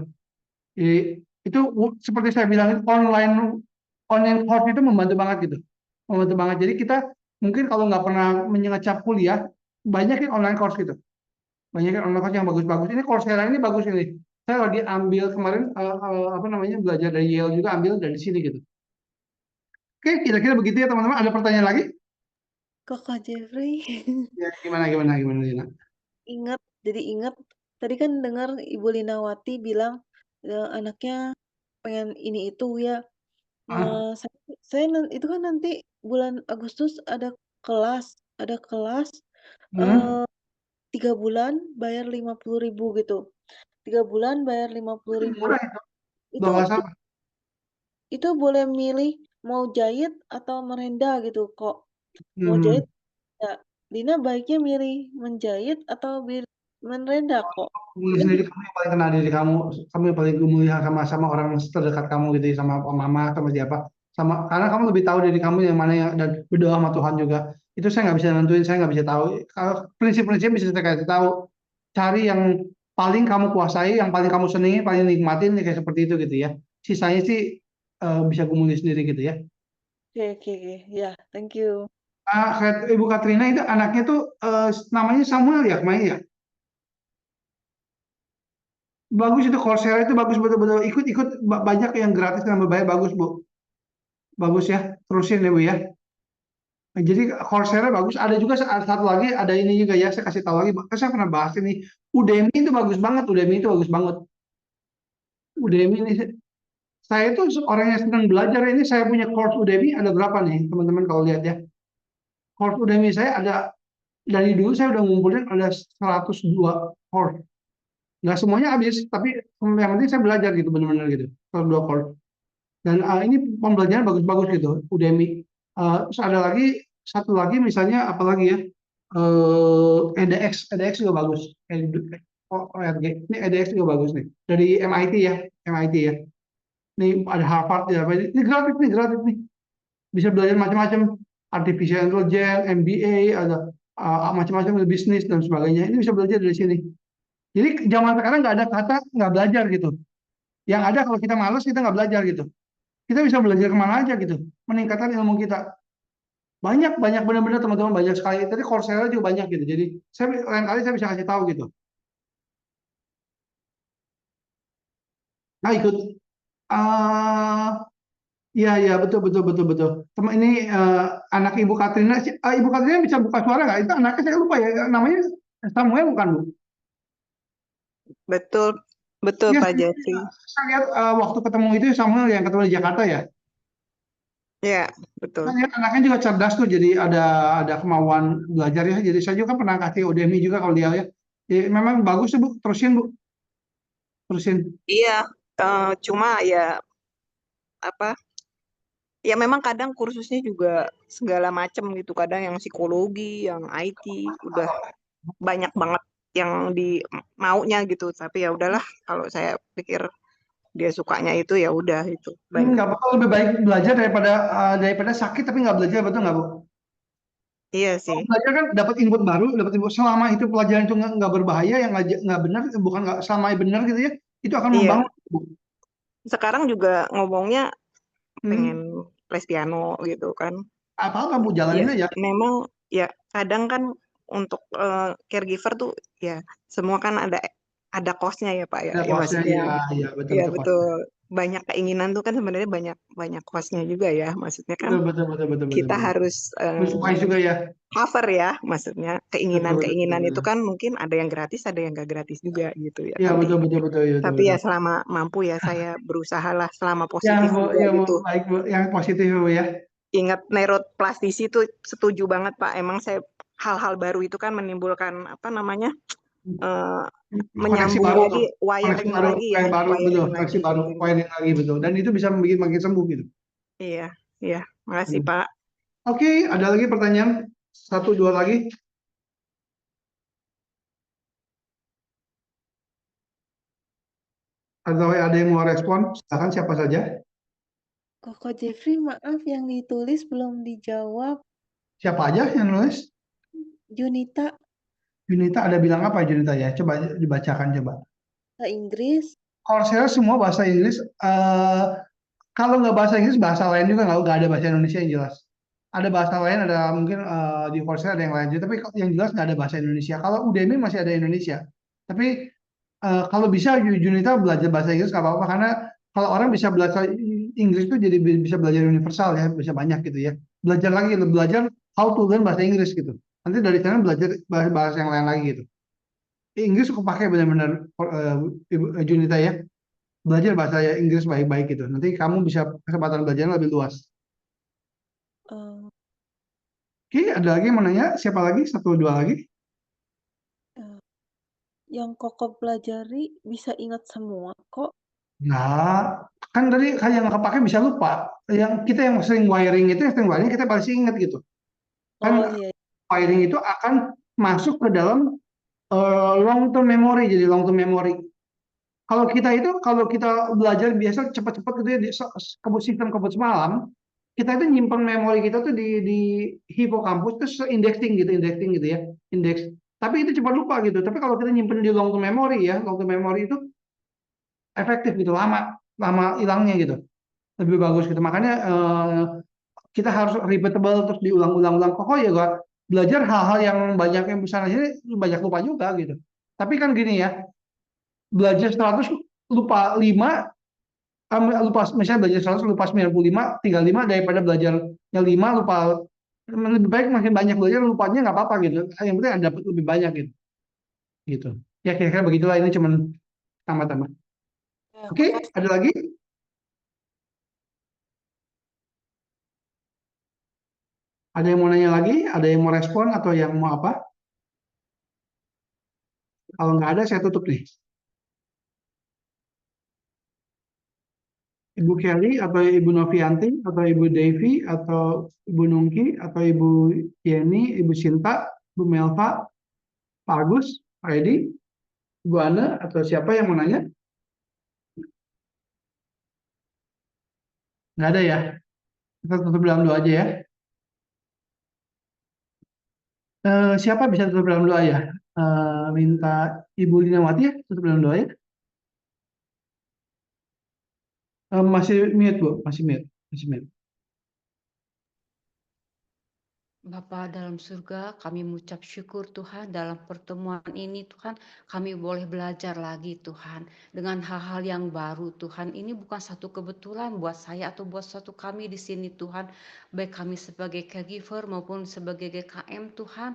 Jadi, itu seperti saya bilang online course itu membantu banget gitu. Membantu banget. Jadi kita mungkin kalau nggak pernah menyengecap kuliah, banyak yang online course gitu. Banyak yang online course yang bagus-bagus. Ini Coursera ini bagus ini. Saya lagi ambil kemarin apa namanya belajar dari Yale juga ambil dari sini gitu. Oke, kira-kira begitu ya teman-teman. Ada pertanyaan lagi? Kakak Jeffrey, Ya, gimana Dina? jadi ingat tadi kan dengar Ibu Linawati bilang anaknya pengen ini itu ya. Ah, Itu kan nanti bulan Agustus ada kelas, hmm, 3 bulan bayar 50.000 gitu. 3 bulan bayar 50.000. murah itu. Itu Bahasa apa? itu boleh milih mau jahit atau merendah gitu kok. Mau Hmm. jahit ya. Dina baiknya milih menjahit atau merendah kok. Kamu sendiri kamu yang paling kenal diri kamu yang paling mulia sama orang terdekat kamu gitu ya, sama mama sama siapa, karena kamu lebih tahu diri kamu yang mana yang dan berdoa sama Tuhan juga. Itu saya nggak bisa nentuin, saya nggak bisa tahu. Kalau prinsip-prinsip bisa saya kasih tahu. Cari yang paling kamu kuasai, yang paling kamu senangi, paling nikmatin kayak seperti itu gitu ya. Sisanya sih bisa gumuli sendiri gitu ya. Oke. Ya, thank you. Ibu Katrina itu anaknya tuh namanya Samuel ya, Mai ya. Bagus itu Coursera itu bagus betul-betul ikut banyak yang gratis dan berbayar bagus Bu. Bagus ya. Terusin ya Bu ya. Nah, jadi Coursera bagus. Ada juga satu lagi ada ini juga ya. Saya kasih tahu lagi. Saya pernah bahas ini. Udemy itu bagus banget. Udemy itu bagus banget. Udemy ini saya itu orang yang senang belajar ini. Saya punya course Udemy ada berapa nih teman-teman kalau lihat ya. Course Udemy saya ada dari dulu saya udah ngumpulin ada 102 course. Nggak semuanya habis, tapi yang penting saya belajar gitu benar-benar gitu. 102 course. Dan ini pembelajaran bagus-bagus gitu, Udemy. Terus ada lagi satu lagi misalnya apa lagi ya? EDX juga bagus. ORG. Ini EDX juga bagus nih. Dari MIT ya, MIT ya. Ini ada Harvard ya. Ini gratis nih. Bisa belajar macam-macam. Artificial Intelligence, MBA, ada macam-macam bisnis dan sebagainya. Ini bisa belajar dari sini. Jadi zaman sekarang nggak ada kata nggak belajar gitu. Yang ada kalau kita malas kita nggak belajar gitu. Kita bisa belajar kemana aja gitu. Meningkatkan ilmu kita. Banyak benar-benar teman-teman banyak sekali. Tadi Coursera juga banyak gitu. Jadi lain kali saya bisa kasih tahu gitu. Nah ikut. Iya iya betul. Teman ini anak Ibu Katrina. Ibu Katrina bisa buka suara nggak? Itu anaknya saya lupa ya. Namanya Samuel bukan Bu? Betul, betul Iya Pak Jeffrey. saya lihat waktu ketemu itu Samuel yang ketemu di Jakarta ya. Ya, betul. Saya lihat anaknya juga cerdas tuh. Jadi ada kemauan belajar ya. Jadi saya juga kan pernah kasih Udemy juga kalau dia ya. Jadi, memang bagus sih Bu. Terusin Bu. Terusin. Iya, cuma ya apa? Ya memang kadang kursusnya juga segala macam gitu. Kadang yang psikologi, yang IT, udah banyak banget yang di maunya gitu. Tapi ya udahlah, kalau saya pikir dia sukanya itu ya udah itu. Baik. Nggak apa-apa, lebih baik belajar daripada sakit tapi nggak belajar, betul nggak Bu? Iya Kalau sih. belajar kan dapat input baru, dapat input selama itu pelajaran itu nggak berbahaya, yang nggak benar, bukan nggak selama benar gitu ya, itu akan Iya. membangun Bu. Sekarang juga ngomongnya pengen Hmm. les piano gitu kan. Apa-apa Bu, Ya, jalanin aja. memang ya kadang kan untuk caregiver tuh ya semua kan ada cost-nya ya Pak ya. Ada Ya kosnya, maksudnya ya betul ya betul kosnya. betul, banyak keinginan tuh kan sebenarnya banyak banyak cost-nya juga ya. Maksudnya kan kita Betul. harus Mensupply juga ya. cover ya. Maksudnya keinginan-keinginan itu Betul. kan mungkin ada yang gratis, ada yang gak gratis juga gitu ya. Ya betul Tapi betul. tapi ya selama mampu ya saya berusaha lah, selama Ya positif Bu, juga ya Bu, gitu. baik Bu, yang positif Bu ya. Ingat neuroplastisi itu setuju banget Pak. Emang saya hal-hal baru itu kan menimbulkan apa namanya Koneksi menyambung baru tuh, lagi, koneksi wiring baru, lagi ya, yang baru betul, wiring koneksi lagi, baru, wiring lagi. wiring lagi betul, dan itu bisa bikin makin sembuh gitu. Iya, iya. Makasih Pak. Oke, ada lagi pertanyaan? Satu, dua lagi? Atau ada yang mau respon? Silakan siapa saja. Koko Jeffrey, maaf yang ditulis belum dijawab. Siapa aja yang nulis? Junita, Junita ada bilang apa Junita ya? Coba dibacakan coba. bahasa Inggris. Coursera semua bahasa Inggris. Kalau nggak bahasa Inggris, bahasa lain juga nggak ada bahasa Indonesia yang jelas. Ada bahasa lain, ada mungkin di Coursera ada yang lain. Tapi yang jelas nggak ada bahasa Indonesia. Kalau Udemy masih ada Indonesia. Tapi kalau bisa Junita belajar bahasa Inggris nggak apa-apa, karena kalau orang bisa belajar Inggris itu jadi bisa belajar universal ya, bisa banyak gitu ya. Belajar how to learn bahasa Inggris gitu. Nanti dari sana belajar bahasa yang lain lagi gitu. Inggris aku pakai benar-benar Ibu Junita ya. Belajar bahasa Inggris baik-baik gitu. Nanti kamu bisa kesempatan belajarnya lebih luas. Eh, Oke, ada lagi yang mau nanya? Siapa lagi? Satu, dua lagi? yang Koko pelajari bisa ingat semua kok. Nah, kan tadi yang kepake bisa lupa. Yang kita yang sering wiring itu, yang sering wiring kita pasti ingat gitu. Kan Oh iya. wiring itu akan masuk ke dalam long term memory, jadi long term memory. Kalau kita belajar biasa cepat-cepat gitu ya di sistem kebut semalam, kita itu nyimpen memori kita tuh di hipokampus terus indexing gitu ya, indeks. Tapi itu cepat lupa gitu. Tapi kalau kita nyimpen di long term memory ya, long term memory itu efektif gitu, lama hilangnya gitu, lebih bagus gitu. Makanya kita harus repeatable terus diulang-ulang-ulang. Kok ya gak belajar hal-hal yang banyak yang besar aja banyak lupa juga gitu. Tapi kan gini ya, belajar 100 lupa 5, lupa misalnya belajar 100 lupa 95, tinggal 5 daripada belajarnya 5 lupa. Lebih baik makin banyak belajar, lupanya nggak apa-apa gitu, yang penting ada dapat lebih banyak gitu ya, kira-kira begitulah. Ini cuman tambah-tambah. Oke, ada lagi? Ada yang mau nanya lagi? Ada yang mau respon atau yang mau apa? Kalau nggak ada saya tutup nih. Ibu Kelly atau Ibu Novianti atau Ibu Devi atau Ibu Nungki atau Ibu Yeni, Ibu Sinta, Ibu Melva, Pak Agus, Pak Edi, Ibu Ana atau siapa yang mau nanya? Nggak ada ya? Kita tutup dalam doa aja ya. Siapa bisa tutup dalam doa ya? Minta Ibu Linawati ya tutup dalam doa ya. Masih mute Bu, masih mute, masih mute. Bapa dalam surga, kami mengucap syukur Tuhan dalam pertemuan ini Tuhan, kami boleh belajar lagi Tuhan dengan hal-hal yang baru Tuhan. Ini bukan satu kebetulan buat saya atau buat satu kami di sini Tuhan, baik kami sebagai caregiver maupun sebagai GKM Tuhan,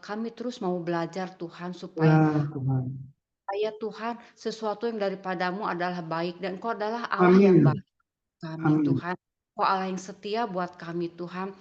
kami terus mau belajar Tuhan supaya Tuhan. Tuhan sesuatu yang daripadamu adalah baik dan Engkau adalah Allah yang Amin. baik kami Amin. Tuhan. Engkau Allah yang setia buat kami Tuhan.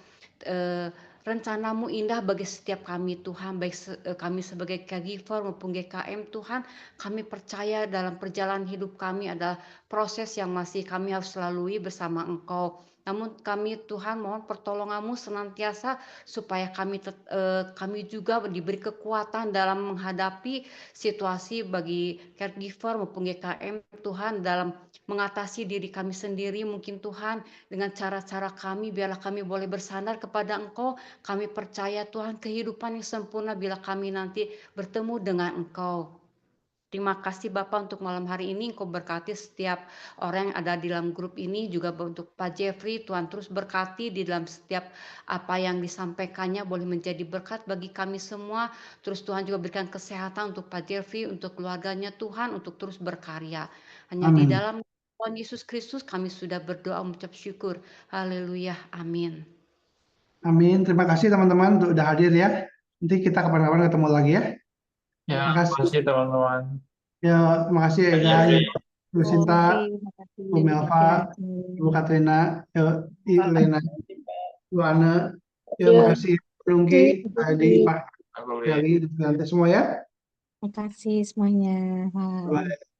Rencanamu indah bagi setiap kami Tuhan, baik kami sebagai caregiver maupun GKM Tuhan, kami percaya dalam perjalanan hidup kami adalah proses yang masih kami harus lalui bersama Engkau. Namun kami Tuhan mohon pertolongan-Mu senantiasa supaya kami juga diberi kekuatan dalam menghadapi situasi bagi caregiver maupun GKM Tuhan dalam mengatasi diri kami sendiri mungkin Tuhan dengan cara-cara kami biarlah kami boleh bersandar kepada Engkau. Kami percaya Tuhan kehidupan yang sempurna bila kami nanti bertemu dengan Engkau. Terima kasih Bapak untuk malam hari ini. Engkau berkati setiap orang yang ada di dalam grup ini. Juga untuk Pak Jeffrey, Tuhan terus berkati di dalam setiap apa yang disampaikannya boleh menjadi berkat bagi kami semua. Terus Tuhan juga berikan kesehatan untuk Pak Jeffrey, untuk keluarganya Tuhan, untuk terus berkarya. Hanya di Amin. dalam Tuhan Yesus Kristus kami sudah berdoa mengucap syukur. Haleluya. Amin. Amin. Terima kasih teman-teman untuk udah hadir ya. Nanti kita kapan-kapan ketemu lagi ya. Ya, Terima kasih. makasih teman-teman. Ya, terima kasih Pak Ega, Jeffrey. Bu Sinta, makasih. Bu Melva, Bu Katrina, Lena, Bu Ana. Ya, makasih Bu Nungki, Pak Edi, Pak Aku Kelly, dan semua ya. Makasih semuanya. Bye.